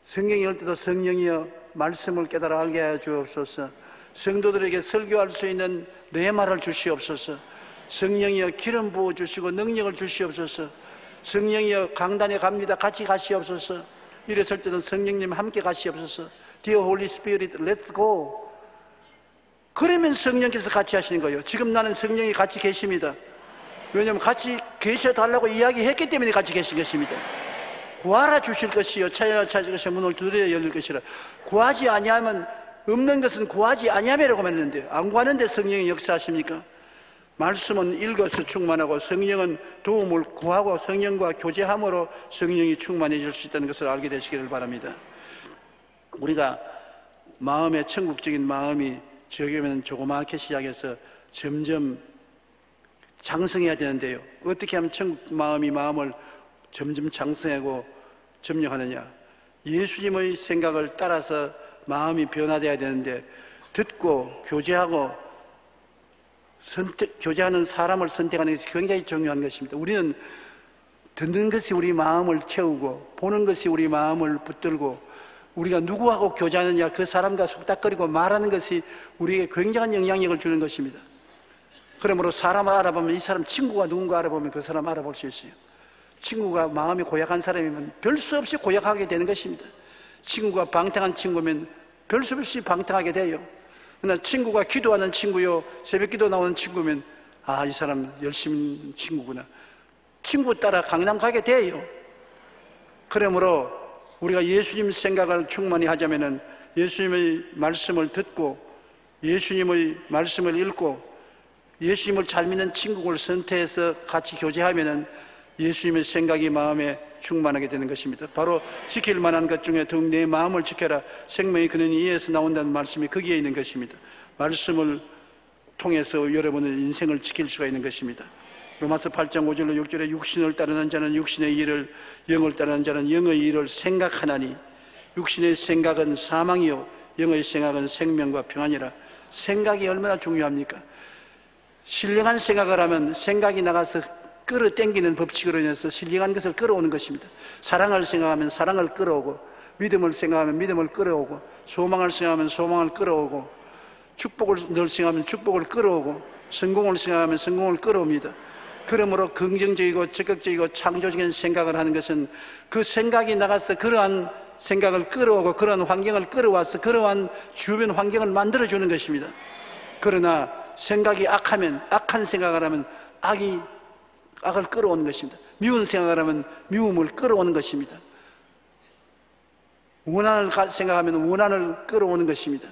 성령이 올 때도 성령이여 말씀을 깨달아 알게 하여 주옵소서. 성도들에게 설교할 수 있는 레마를 주시옵소서. 성령이여 기름 부어 주시고 능력을 주시옵소서. 성령이여 강단에 갑니다, 같이 가시옵소서. 이랬을 때는 성령님 함께 가시옵소서. Dear Holy Spirit, let's go. 그러면 성령께서 같이 하시는 거예요. 지금 나는 성령이 같이 계십니다. 왜냐하면 같이 계셔달라고 이야기했기 때문에 같이 계신 것입니다. 구하라 주실 것이요 찾으라 찾을 것이요 문을 두드려 열릴 것이라. 구하지 아니하면, 없는 것은 구하지 아니함이라고 했는데 안 구하는데 성령이 역사하십니까? 말씀은 읽어서 충만하고 성령은 도움을 구하고 성령과 교제함으로 성령이 충만해질 수 있다는 것을 알게 되시기를 바랍니다. 우리가 마음의 천국적인 마음이 저기면 조그맣게 시작해서 점점 장성해야 되는데요, 어떻게 하면 천국 마음을 점점 장성하고 점령하느냐? 예수님의 생각을 따라서 마음이 변화되어야 되는데, 듣고 교제하고 교제하는 사람을 선택하는 것이 굉장히 중요한 것입니다. 우리는 듣는 것이 우리 마음을 채우고 보는 것이 우리 마음을 붙들고, 우리가 누구하고 교제하느냐, 그 사람과 속닥거리고 말하는 것이 우리에게 굉장한 영향력을 주는 것입니다. 그러므로 사람을 알아보면, 이 사람 친구가 누군가 알아보면 그 사람 알아볼 수 있어요. 친구가 마음이 고약한 사람이면 별 수 없이 고약하게 되는 것입니다. 친구가 방탕한 친구면 별 수 없이 방탕하게 돼요. 그러나 친구가 기도하는 친구요, 새벽 기도 나오는 친구면, 아, 이 사람 열심히 친구구나, 친구 따라 강남 가게 돼요. 그러므로 우리가 예수님 생각을 충만히 하자면은, 예수님의 말씀을 듣고 예수님의 말씀을 읽고 예수님을 잘 믿는 친구를 선택해서 같이 교제하면은 예수님의 생각이 마음에 충만하게 되는 것입니다. 바로 지킬 만한 것 중에 더욱 내 마음을 지켜라, 생명의 근원이 이에서 나온다는 말씀이 거기에 있는 것입니다. 말씀을 통해서 여러분의 인생을 지킬 수가 있는 것입니다. 로마서 8장 5절로 6절에 육신을 따르는 자는 육신의 일을, 영을 따르는 자는 영의 일을 생각하나니 육신의 생각은 사망이요 영의 생각은 생명과 평안이라. 생각이 얼마나 중요합니까? 신령한 생각을 하면 생각이 나가서 끌어당기는 법칙으로 인해서 신령한 것을 끌어오는 것입니다. 사랑을 생각하면 사랑을 끌어오고, 믿음을 생각하면 믿음을 끌어오고, 소망을 생각하면 소망을 끌어오고, 축복을 늘 생각하면 축복을 끌어오고, 성공을 생각하면 성공을 끌어옵니다. 그러므로 긍정적이고 적극적이고 창조적인 생각을 하는 것은 그 생각이 나가서 그러한 생각을 끌어오고 그러한 환경을 끌어와서 그러한 주변 환경을 만들어주는 것입니다. 그러나 생각이 악하면, 악한 생각을 하면 악을 끌어오는 것입니다. 미운 생각을 하면 미움을 끌어오는 것입니다. 원한을 생각하면 원한을 끌어오는 것입니다.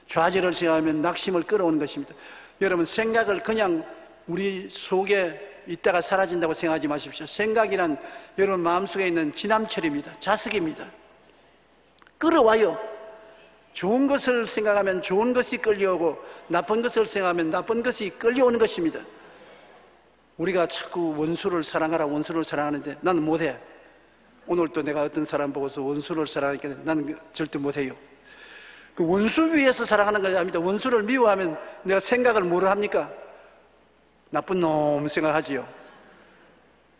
좌절을 생각하면 낙심을 끌어오는 것입니다. 여러분, 생각을 그냥 우리 속에 있다가 사라진다고 생각하지 마십시오. 생각이란 여러분 마음속에 있는 지남철입니다. 자석입니다. 끌어와요. 좋은 것을 생각하면 좋은 것이 끌려오고, 나쁜 것을 생각하면 나쁜 것이 끌려오는 것입니다. 우리가 자꾸 원수를 사랑하라, 원수를 사랑하는데 나는 못해. 오늘 또 내가 어떤 사람 보고서 원수를 사랑하니까 나는 절대 못해요. 그 원수 위해서 사랑하는 것이 아닙니다. 원수를 미워하면 내가 생각을 뭐를 합니까? 나쁜 놈 생각하지요.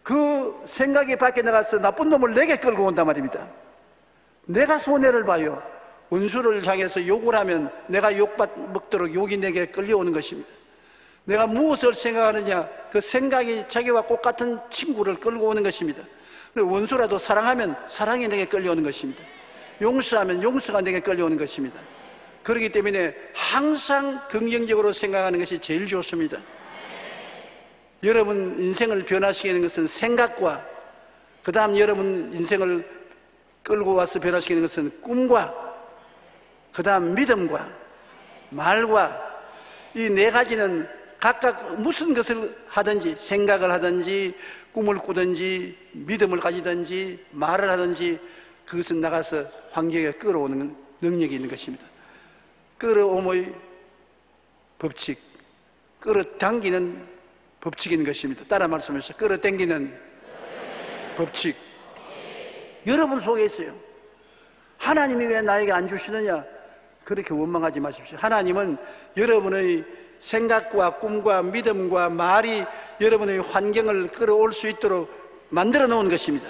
그 생각이 밖에 나가서 나쁜 놈을 내게 끌고 온단 말입니다. 내가 손해를 봐요. 원수를 향해서 욕을 하면 내가 욕먹도록 욕이 내게 끌려오는 것입니다. 내가 무엇을 생각하느냐, 그 생각이 자기와 똑같은 친구를 끌고 오는 것입니다. 원수라도 사랑하면 사랑이 내게 끌려오는 것입니다. 용서하면 용서가 내게 끌려오는 것입니다. 그렇기 때문에 항상 긍정적으로 생각하는 것이 제일 좋습니다. 여러분 인생을 변화시키는 것은 생각과, 그 다음 여러분 인생을 끌고 와서 변화시키는 것은 꿈과, 그 다음 믿음과 말과, 이 네 가지는 각각 무슨 것을 하든지, 생각을 하든지 꿈을 꾸든지 믿음을 가지든지 말을 하든지 그것은 나가서 환경에 끌어오는 능력이 있는 것입니다. 끌어옴의 법칙, 끌어당기는 법칙인 것입니다. 따라 말씀하시죠. 끌어당기는 법칙. 여러분 속에 있어요. 하나님이 왜 나에게 안 주시느냐? 그렇게 원망하지 마십시오. 하나님은 여러분의 생각과 꿈과 믿음과 말이 여러분의 환경을 끌어올 수 있도록 만들어 놓은 것입니다.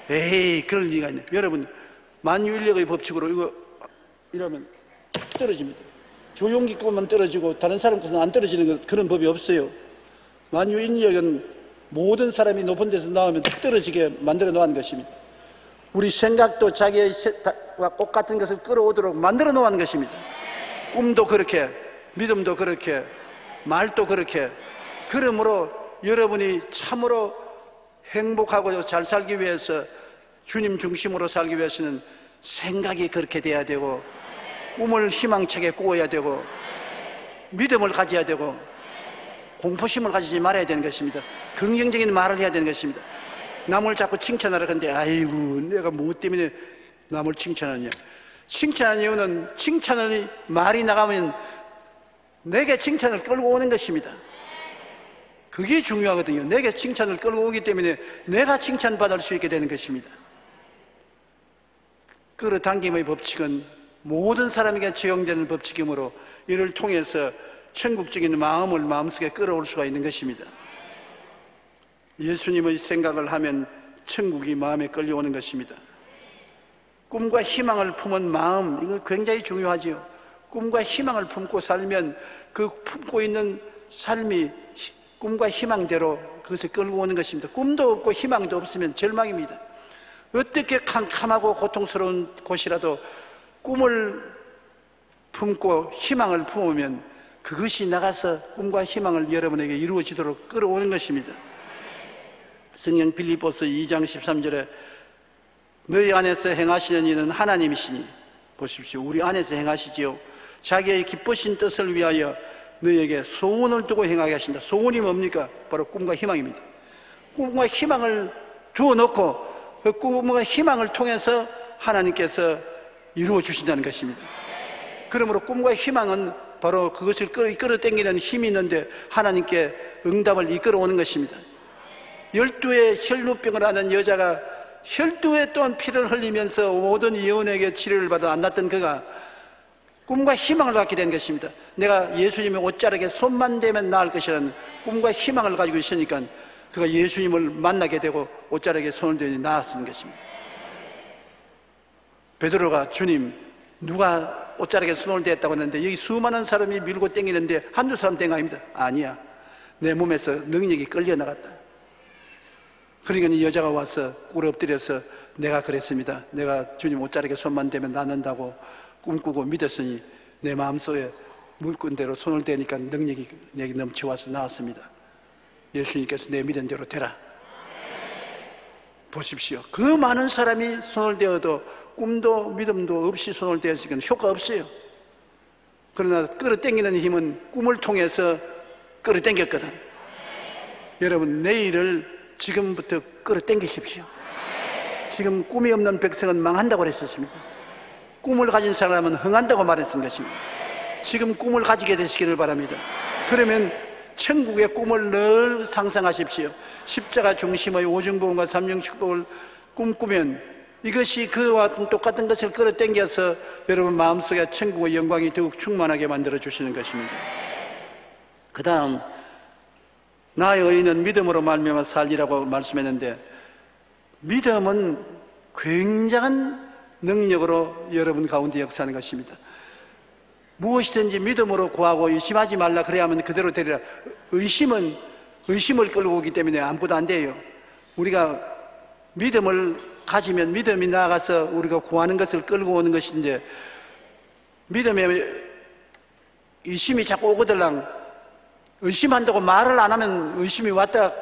에이, 그럴 리가 있네. 여러분, 만유인력의 법칙으로 이거 이러면 떨어집니다. 조용기 것만 떨어지고 다른 사람 것은 안 떨어지는 그런 법이 없어요. 만유인력은 모든 사람이 높은 데서 나오면 떨어지게 만들어 놓은 것입니다. 우리 생각도 자기의 똑같은 것을 끌어오도록 만들어 놓은 것입니다. 꿈도 그렇게, 믿음도 그렇게, 말도 그렇게. 그러므로 여러분이 참으로 행복하고 잘 살기 위해서, 주님 중심으로 살기 위해서는 생각이 그렇게 돼야 되고, 꿈을 희망차게 꾸어야 되고, 믿음을 가져야 되고, 공포심을 가지지 말아야 되는 것입니다. 긍정적인 말을 해야 되는 것입니다. 남을 자꾸 칭찬하라 그러는데, 아이고, 내가 뭐 때문에 남을 칭찬하냐? 칭찬하는 이유는 칭찬의 말이 나가면 내게 칭찬을 끌고 오는 것입니다. 그게 중요하거든요. 내게 칭찬을 끌고 오기 때문에 내가 칭찬받을 수 있게 되는 것입니다. 끌어당김의 법칙은 모든 사람에게 적용되는 법칙이므로 이를 통해서 천국적인 마음을 마음속에 끌어올 수가 있는 것입니다. 예수님의 생각을 하면 천국이 마음에 끌려오는 것입니다. 꿈과 희망을 품은 마음, 이거 굉장히 중요하지요. 꿈과 희망을 품고 살면 그 품고 있는 삶이 꿈과 희망대로 그것을 끌고 오는 것입니다. 꿈도 없고 희망도 없으면 절망입니다. 어떻게 캄캄하고 고통스러운 곳이라도 꿈을 품고 희망을 품으면 그것이 나가서 꿈과 희망을 여러분에게 이루어지도록 끌어오는 것입니다. 성경 빌립보서 2장 13절에 너희 안에서 행하시는 이는 하나님이시니, 보십시오. 우리 안에서 행하시지요. 자기의 기쁘신 뜻을 위하여 너희에게 소원을 두고 행하게 하신다. 소원이 뭡니까? 바로 꿈과 희망입니다. 꿈과 희망을 두어놓고 그 꿈과 희망을 통해서 하나님께서 이루어 주신다는 것입니다. 그러므로 꿈과 희망은 바로 그것을 끌어당기는 힘이 있는데 하나님께 응답을 이끌어오는 것입니다. 12의 혈루병을 앓는 여자가 12회 동안 피를 흘리면서 모든 예언에게 치료를 받아 안 났던 그가 꿈과 희망을 갖게 된 것입니다. 내가 예수님의 옷자락에 손만 대면 나을 것이라는 꿈과 희망을 가지고 있으니까 그가 예수님을 만나게 되고 옷자락에 손을 대니 나았던 것입니다. 베드로가 주님, 누가 옷자락에 손을 댔다고 했는데 여기 수많은 사람이 밀고 땡기는데 한두 사람 된 거 아닙니다. 아니야, 내 몸에서 능력이 끌려나갔다. 그러니까 이 여자가 와서 꿇어 엎드려서 내가 그랬습니다. 내가 주님 옷자락에 손만 대면 낫는다고 꿈꾸고 믿었으니 내 마음속에 물건대로 손을 대니까 능력이 내게 넘쳐와서 나왔습니다. 예수님께서 내 믿은 대로 되라. 보십시오. 그 많은 사람이 손을 대어도 꿈도 믿음도 없이 손을 대었으니까 효과 없어요. 그러나 끌어당기는 힘은 꿈을 통해서 끌어당겼거든. 여러분, 내일을 지금부터 끌어당기십시오. 지금 꿈이 없는 백성은 망한다고 그랬었습니다. 꿈을 가진 사람은 흥한다고 말했던 것입니다. 지금 꿈을 가지게 되시기를 바랍니다. 그러면 천국의 꿈을 늘 상상하십시오. 십자가 중심의 오중보험과 삼중축복을 꿈꾸면 이것이 그와 똑같은 것을 끌어당겨서 여러분 마음속에 천국의 영광이 더욱 충만하게 만들어 주시는 것입니다. 그 다음, 나의 의인은 믿음으로 말미암아 살리라고 말씀했는데, 믿음은 굉장한 능력으로 여러분 가운데 역사하는 것입니다. 무엇이든지 믿음으로 구하고 의심하지 말라 그래야 하면 그대로 되리라. 의심은 의심을 끌고 오기 때문에 아무것도 안 돼요. 우리가 믿음을 가지면 믿음이 나아가서 우리가 구하는 것을 끌고 오는 것인데, 믿음에 의심이 자꾸 오거들랑 의심한다고 말을 안 하면 의심이 왔다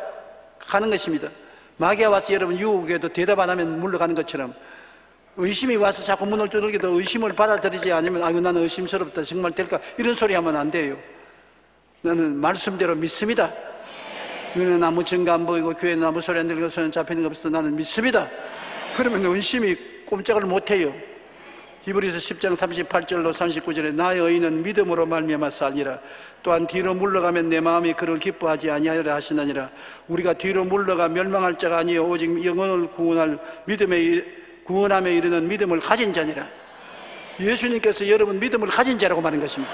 가는 것입니다. 마귀가 와서 여러분 유혹에도 대답 안 하면 물러가는 것처럼 의심이 와서 자꾸 문을 두들겨도 의심을 받아들이지 않으면 아이고 나는 의심스럽다, 정말 될까, 이런 소리 하면 안 돼요. 나는 말씀대로 믿습니다. 눈에는 아무 증거 안 보이고 귀에는 아무 소리 안 들리고 손에 잡히는 거 없어도 나는 믿습니다. 그러면 의심이 꼼짝을 못해요. 히브리서 10장 38절로 39절에 나의 의인은 믿음으로 말미암아 살리라. 또한 뒤로 물러가면 내 마음이 그를 기뻐하지 아니하리라 하시나니라. 우리가 뒤로 물러가 멸망할 자가 아니요 오직 영혼을 구원함에 이르는 믿음을 가진 자니라. 예수님께서 여러분 믿음을 가진 자라고 말한 것입니다.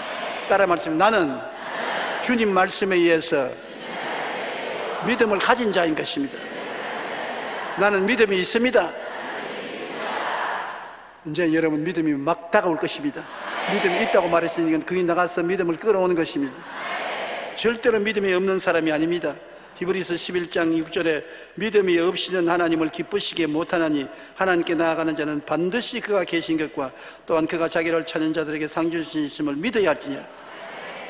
따라 말씀입니다. 나는 주님 말씀에 의해서 믿음을 가진 자인 것입니다. 나는 믿음이 있습니다. 이제 여러분 믿음이 막 다가올 것입니다. 믿음이 있다고 말했으니까 그게 나가서 믿음을 끌어오는 것입니다. 절대로 믿음이 없는 사람이 아닙니다. 히브리서 11장 6절에 믿음이 없이는 하나님을 기쁘시게 못하나니 하나님께 나아가는 자는 반드시 그가 계신 것과 또한 그가 자기를 찾는 자들에게 상 주시심을 믿어야 할지니라.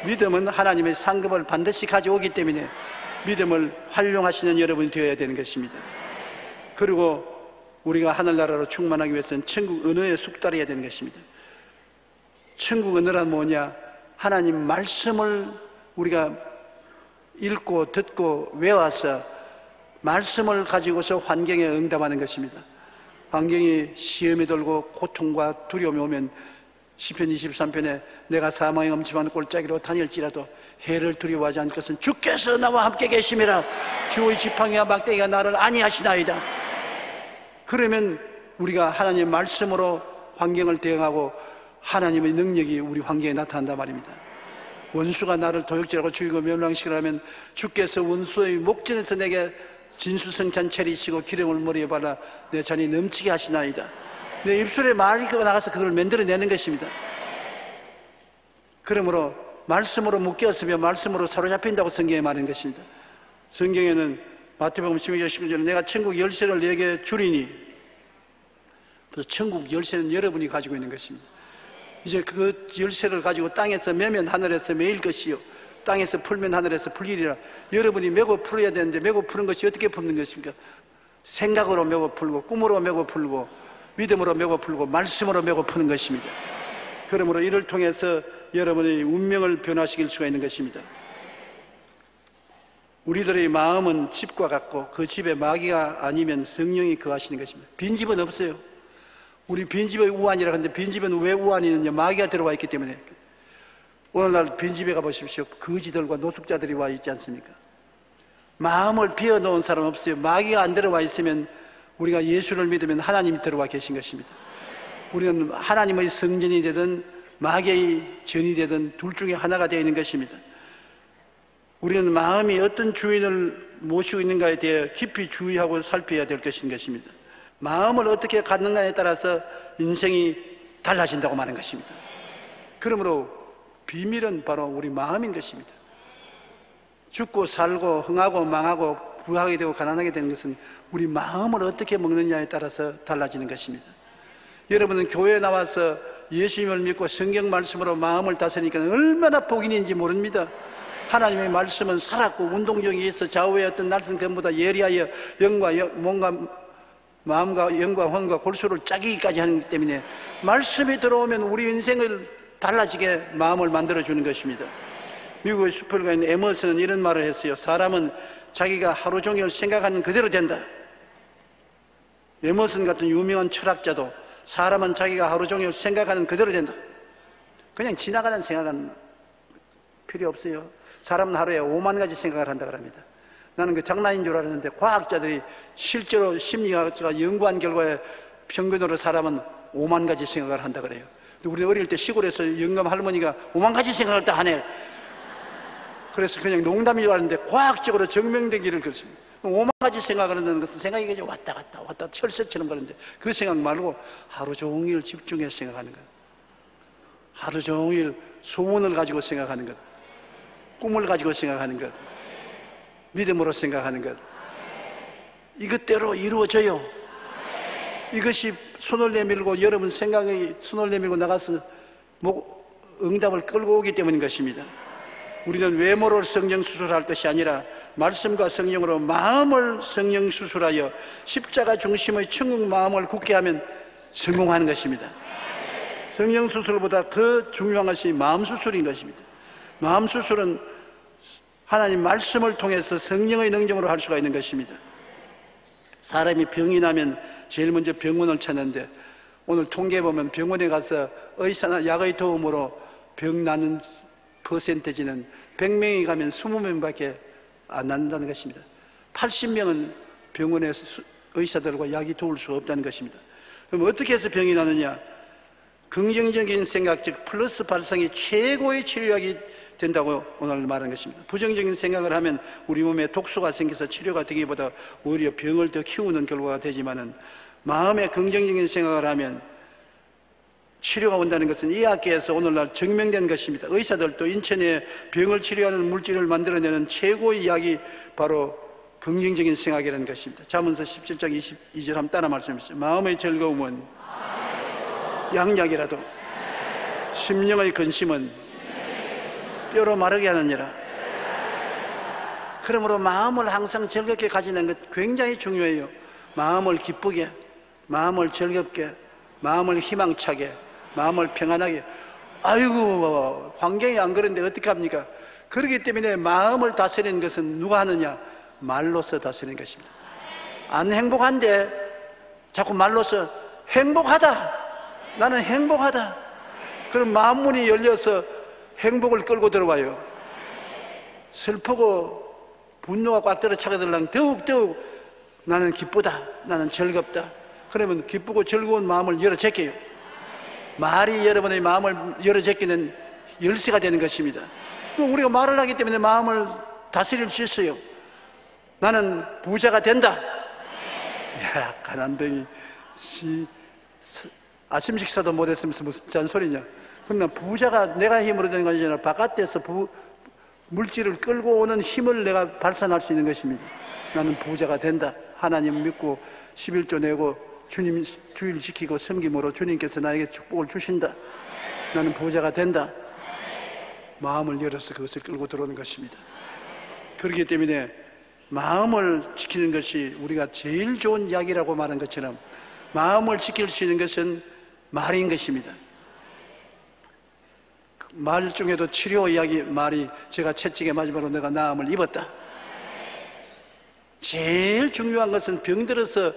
믿음은 하나님의 상급을 반드시 가져오기 때문에 믿음을 활용하시는 여러분이 되어야 되는 것입니다. 그리고 우리가 하늘나라로 충만하기 위해서는 천국 언어에 숙달해야 되는 것입니다. 천국 언어란 뭐냐? 하나님 말씀을 우리가 읽고 듣고 외워서 말씀을 가지고서 환경에 응답하는 것입니다. 환경이 시험이 들고 고통과 두려움이 오면 시편 23편에 내가 사망의 엄침한 골짜기로 다닐지라도 해를 두려워하지 않을 것은 주께서 나와 함께 계심이라. 주의 지팡이와 막대기가 나를 안위하시나이다. 그러면 우리가 하나님의 말씀으로 환경을 대응하고 하나님의 능력이 우리 환경에 나타난단 말입니다. 원수가 나를 도역질하고 죽이고 멸망시키려면 주께서 원수의 목전에서 내게 진수성찬 차리시고 기름을 머리에 발라 내 잔이 넘치게 하시나이다. 내 입술에 말이 나가서 그걸 만들어내는 것입니다. 그러므로 말씀으로 묶였으면 말씀으로 사로잡힌다고 성경에 말한 것입니다. 성경에는 마태복음 12장 19절에 내가 천국 열쇠를 내게 주리니, 그래서 천국 열쇠는 여러분이 가지고 있는 것입니다. 이제 그 열쇠를 가지고 땅에서 매면 하늘에서 매일 것이요 땅에서 풀면 하늘에서 풀리리라. 여러분이 메고 풀어야 되는데 메고 푸는 것이 어떻게 푸는 것입니까? 생각으로 메고 풀고 꿈으로 메고 풀고 믿음으로 메고 풀고 말씀으로 메고 푸는 것입니다. 그러므로 이를 통해서 여러분의 운명을 변화시킬 수가 있는 것입니다. 우리들의 마음은 집과 같고 그 집에 마귀가 아니면 성령이 거하시는 것입니다. 빈집은 없어요. 우리 빈집의 우환이라 하는데 빈집은 왜 우환이 있느냐? 마귀가 들어와 있기 때문에. 오늘날 빈집에 가보십시오. 거지들과 노숙자들이 와 있지 않습니까? 마음을 비워놓은 사람 없어요. 마귀가 안 들어와 있으면 우리가 예수를 믿으면 하나님이 들어와 계신 것입니다. 우리는 하나님의 성전이 되든 마귀의 전이 되든 둘 중에 하나가 되어 있는 것입니다. 우리는 마음이 어떤 주인을 모시고 있는가에 대해 깊이 주의하고 살펴야 될 것입니다. 마음을 어떻게 갖는가에 따라서 인생이 달라진다고 말하는 것입니다. 그러므로 비밀은 바로 우리 마음인 것입니다. 죽고 살고 흥하고 망하고 부하게 되고 가난하게 되는 것은 우리 마음을 어떻게 먹느냐에 따라서 달라지는 것입니다. 여러분은 교회에 나와서 예수님을 믿고 성경 말씀으로 마음을 다스리니까 얼마나 복인인지 모릅니다. 하나님의 말씀은 살았고 운동력이 있어 좌우의 어떤 날선 검보다 예리하여 마음과 영과 혼과 골수를 짜기까지 하기 때문에 말씀이 들어오면 우리 인생을 달라지게 마음을 만들어주는 것입니다. 미국의 슈퍼가인 에머슨은 이런 말을 했어요. 사람은 자기가 하루 종일 생각하는 그대로 된다. 에머슨 같은 유명한 철학자도 사람은 자기가 하루 종일 생각하는 그대로 된다. 그냥 지나가는 생각은 필요 없어요. 사람은 하루에 5만 가지 생각을 한다고 합니다. 나는 그 장난인 줄 알았는데 과학자들이 실제로 심리학자가 연구한 결과에 평균으로 사람은 5만 가지 생각을 한다고 그래요. 우리 어릴 때 시골에서 영감 할머니가 5만 가지 생각을 다 하네. 그래서 그냥 농담인 줄 알았는데 과학적으로 증명되기를 그렇습니다. 5만 가지 생각을 하는 것은 생각이 그냥 왔다 갔다 철새처럼 그러는데 그 생각 말고 하루 종일 집중해서 생각하는 것, 하루 종일 소원을 가지고 생각하는 것, 꿈을 가지고 생각하는 것, 믿음으로 생각하는 것, 이것대로 이루어져요. 이것이 손을 내밀고 여러분 생각이 손을 내밀고 나가서 응답을 끌고 오기 때문인 것입니다. 우리는 외모를 성령 수술할 것이 아니라 말씀과 성령으로 마음을 성령 수술하여 십자가 중심의 천국 마음을 굳게 하면 성공하는 것입니다. 성령 수술보다 더 중요한 것이 마음 수술인 것입니다. 마음 수술은 하나님 말씀을 통해서 성령의 능력으로 할 수가 있는 것입니다. 사람이 병이 나면 제일 먼저 병원을 찾는데, 오늘 통계에 보면 병원에 가서 의사나 약의 도움으로 병 나는 퍼센테지는 100명이 가면 20명밖에 안 난다는 것입니다. 80명은 병원에 의사들과 약이 도울 수가 없다는 것입니다. 그럼 어떻게 해서 병이 나느냐? 긍정적인 생각, 즉 플러스 발상이 최고의 치료약이 된다고 오늘 말한 것입니다. 부정적인 생각을 하면 우리 몸에 독소가 생겨서 치료가 되기보다 오히려 병을 더 키우는 결과가 되지만은, 마음에 긍정적인 생각을 하면 치료가 온다는 것은 이 학계에서 오늘날 증명된 것입니다. 의사들도 인천에 병을 치료하는 물질을 만들어내는 최고의 약이 바로 긍정적인 생각이라는 것입니다. 잠언서 17장 22절 한번 따라 말씀해 주세요. 마음의 즐거움은 양약이라도 심령의 근심은 뼈로 마르게 하느니라. 그러므로 마음을 항상 즐겁게 가지는 것 굉장히 중요해요. 마음을 기쁘게, 마음을 즐겁게, 마음을 희망차게, 마음을 평안하게. 아이고, 환경이 안 그런데 어떡합니까? 그렇기 때문에 마음을 다스리는 것은 누가 하느냐? 말로서 다스리는 것입니다. 안 행복한데 자꾸 말로서 행복하다, 나는 행복하다, 그럼 마음 문이 열려서 행복을 끌고 들어와요. 슬프고 분노가 꽉 들어 차거들랑 더욱더욱 나는 기쁘다, 나는 즐겁다, 그러면 기쁘고 즐거운 마음을 열어 제껴요. 말이 여러분의 마음을 열어 제끼는 열쇠가 되는 것입니다. 우리가 말을 하기 때문에 마음을 다스릴 수 있어요. 나는 부자가 된다. 야, 가난뱅이 아침 식사도 못했으면서 무슨 잔소리냐. 그러나 부자가 내가 힘으로 되는 것이 아니라 바깥에서 물질을 끌고 오는 힘을 내가 발산할 수 있는 것입니다. 나는 부자가 된다. 하나님 믿고 11조 내고 주님 주일 지키고 섬김으로 주님께서 나에게 축복을 주신다. 나는 부자가 된다. 마음을 열어서 그것을 끌고 들어오는 것입니다. 그렇기 때문에 마음을 지키는 것이 우리가 제일 좋은 약이라고 말한 것처럼, 마음을 지킬 수 있는 것은 말인 것입니다. 말 중에도 치료 이야기 말이, 제가 채찍에 맞으므로 내가 나음을 입었다. 제일 중요한 것은 병들어서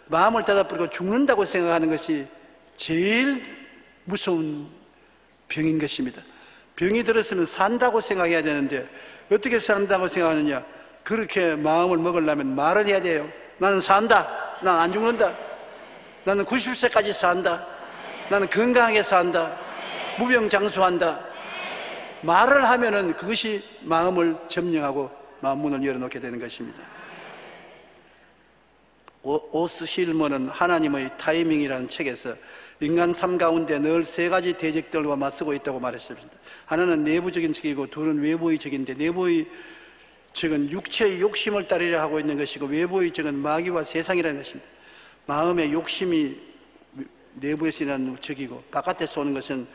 마음을 닫아버리고 죽는다고 생각하는 것이 제일 무서운 병인 것입니다. 병이 들었으면 산다고 생각해야 되는데 어떻게 산다고 생각하느냐? 그렇게 마음을 먹으려면 말을 해야 돼요. 나는 산다, 난 안 죽는다, 나는 90세까지 산다, 나는 건강하게 산다, 무병장수한다. 말을 하면은 그것이 마음을 점령하고 마음 문을 열어놓게 되는 것입니다. 오스 실머는 하나님의 타이밍이라는 책에서 인간 삶 가운데 늘 세 가지 대적들과 맞서고 있다고 말했습니다. 하나는 내부적인 적이고, 둘은 외부의 적인데, 내부의 적은 육체의 욕심을 따르려 하고 있는 것이고, 외부의 적은 마귀와 세상이라는 것입니다. 마음의 욕심이 내부에서 일어나는 적이고, 바깥에서 오는 것은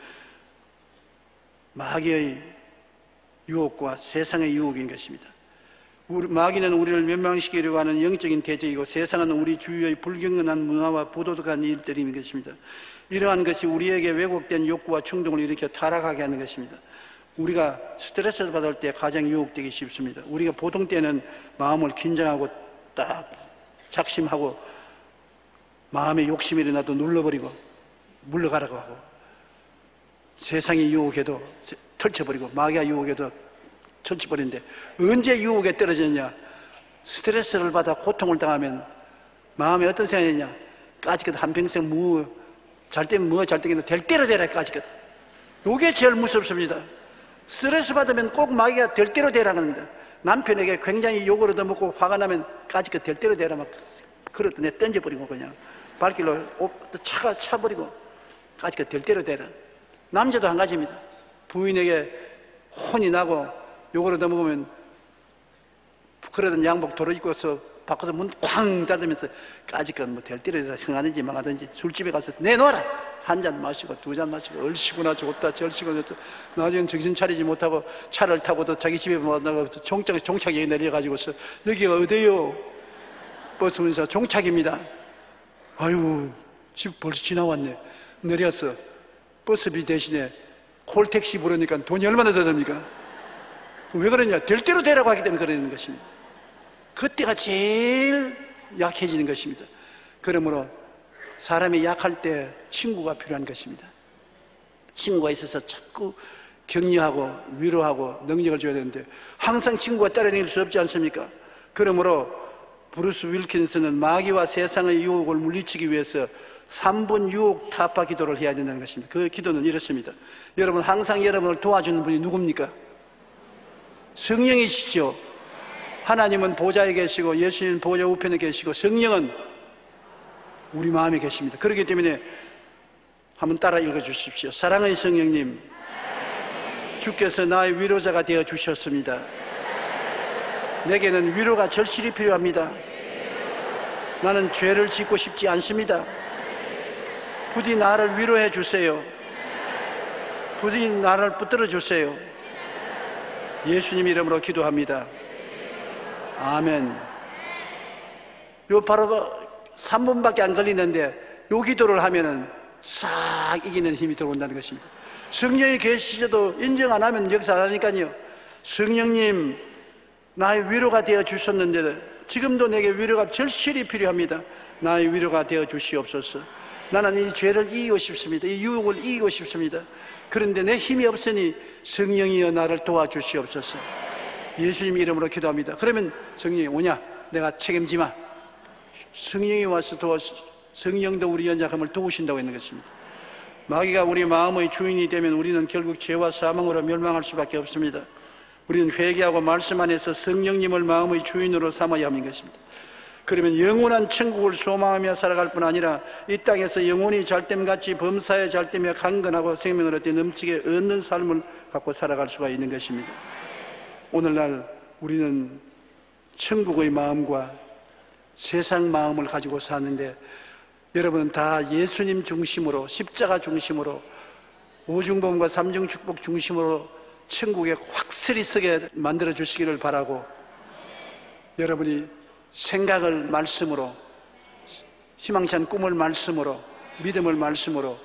마귀의 유혹과 세상의 유혹인 것입니다. 마귀는 우리를 멸망시키려고 하는 영적인 대적이고, 세상은 우리 주위의 불경건한 문화와 부도덕한 일들인 것입니다. 이러한 것이 우리에게 왜곡된 욕구와 충동을 일으켜 타락하게 하는 것입니다. 우리가 스트레스를 받을 때 가장 유혹되기 쉽습니다. 우리가 보통 때는 마음을 긴장하고 딱 작심하고 마음에 욕심이 일어나도 눌러버리고 물러가라고 하고, 세상이 유혹해도 털쳐버리고 마귀가 유혹해도 펼쳐버리는데, 언제 유혹에 떨어졌냐? 스트레스를 받아 고통을 당하면 마음에 어떤 생각이 있냐? 까짓것 한평생 잘 때면 잘 때면 될 대로 되라. 까짓것. 이게 제일 무섭습니다. 스트레스 받으면 꼭 마귀가 될 대로 되라는 겁니다. 남편에게 굉장히 욕을 얻어먹고 화가 나면 까짓것 될 대로 되라 막 그릇도 내 던져버리고 그냥 발길로 차가 차버리고 까짓것 될 대로 되라. 남자도 한 가지입니다. 부인에게 혼이 나고 욕을 얻어먹으면 그러던 양복 도로 입고서 바꿔서 문 쾅 닫으면서 까짓것 뭐 될 대로 되라. 흥하든지 망하든지 술집에 가서 내놓아라. 한 잔 마시고 두 잔 마시고 얼씨구나 좋다 절씨구나 좋다. 나중에 정신 차리지 못하고 차를 타고도 자기 집에 나가서 종착역에 내려가지고서 여기가 어디요? 버스 운사 종착입니다. 아유, 집 벌써 지나왔네. 내려서 버스비 대신에 콜택시 부르니까 돈이 얼마나 더 듭니까? 왜 그러냐? 될 대로 되라고 하기 때문에 그러는 것입니다. 그때가 제일 약해지는 것입니다. 그러므로 사람이 약할 때 친구가 필요한 것입니다. 친구가 있어서 자꾸 격려하고 위로하고 능력을 줘야 되는데 항상 친구가 따라낼 수 없지 않습니까? 그러므로 브루스 윌킨스는 마귀와 세상의 유혹을 물리치기 위해서 3분 유혹 타파 기도를 해야 된다는 것입니다. 그 기도는 이렇습니다. 여러분, 항상 여러분을 도와주는 분이 누굽니까? 성령이시죠. 하나님은 보좌에 계시고 예수님은 보좌 우편에 계시고 성령은 우리 마음에 계십니다. 그렇기 때문에 한번 따라 읽어주십시오. 사랑의 성령님, 주께서 나의 위로자가 되어 주셨습니다. 내게는 위로가 절실히 필요합니다. 나는 죄를 짓고 싶지 않습니다. 부디 나를 위로해 주세요. 부디 나를 붙들어 주세요. 예수님 이름으로 기도합니다. 아멘. 요 바로 3분밖에 안 걸리는데 요 기도를 하면은 싹 이기는 힘이 들어온다는 것입니다. 성령이 계시셔도 인정 안 하면 역사 안 하니까요. 성령님, 나의 위로가 되어 주셨는데 지금도 내게 위로가 절실히 필요합니다. 나의 위로가 되어 주시옵소서. 나는 이 죄를 이기고 싶습니다. 이 유혹을 이기고 싶습니다. 그런데 내 힘이 없으니 성령이여 나를 도와주시옵소서. 예수님 이름으로 기도합니다. 그러면 성령이 오냐? 내가 책임지마. 성령이 와서 성령도 우리 연약함을 도우신다고 했는 것입니다. 마귀가 우리 마음의 주인이 되면 우리는 결국 죄와 사망으로 멸망할 수밖에 없습니다. 우리는 회개하고 말씀 안에서 성령님을 마음의 주인으로 삼아야 하는 것입니다. 그러면 영원한 천국을 소망하며 살아갈 뿐 아니라 이 땅에서 영원히 잘됨같이 범사에 잘되며 강건하고 생명을 얻되 넘치게 얻는 삶을 갖고 살아갈 수가 있는 것입니다. 오늘날 우리는 천국의 마음과 세상 마음을 가지고 사는데 여러분은 다 예수님 중심으로, 십자가 중심으로, 오중범과 삼중축복 중심으로 천국에 확실히 서게 만들어 주시기를 바라고, 여러분이 생각을 말씀으로, 희망찬 꿈을 말씀으로, 믿음을 말씀으로,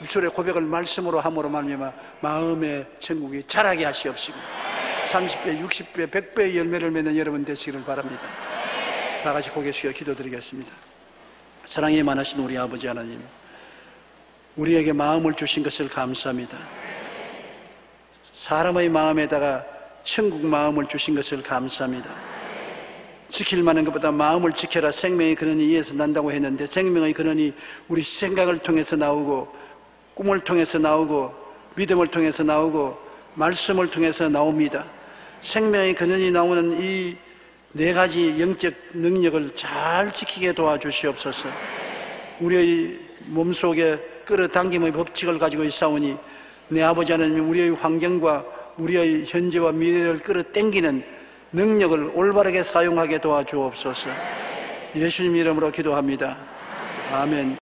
입술의 고백을 말씀으로 함으로 말미암아 마음의 천국이 자라게 하시옵시고 30배, 60배, 100배의 열매를 맺는 여러분 되시기를 바랍니다. 다 같이 고개 숙여 기도드리겠습니다. 사랑이 많으신 우리 아버지 하나님, 우리에게 마음을 주신 것을 감사합니다. 사람의 마음에다가 천국 마음을 주신 것을 감사합니다. 지킬 만한 것보다 마음을 지켜라. 생명의 근원이 이에서 난다고 했는데 생명의 근원이 우리 생각을 통해서 나오고, 꿈을 통해서 나오고, 믿음을 통해서 나오고, 말씀을 통해서 나옵니다. 생명의 근원이 나오는 이 네 가지 영적 능력을 잘 지키게 도와주시옵소서. 우리의 몸속에 끌어당김의 법칙을 가지고 있사오니 내 아버지 하나님, 우리의 환경과 우리의 현재와 미래를 끌어당기는 능력을 올바르게 사용하게 도와주옵소서. 예수님 이름으로 기도합니다. 아멘.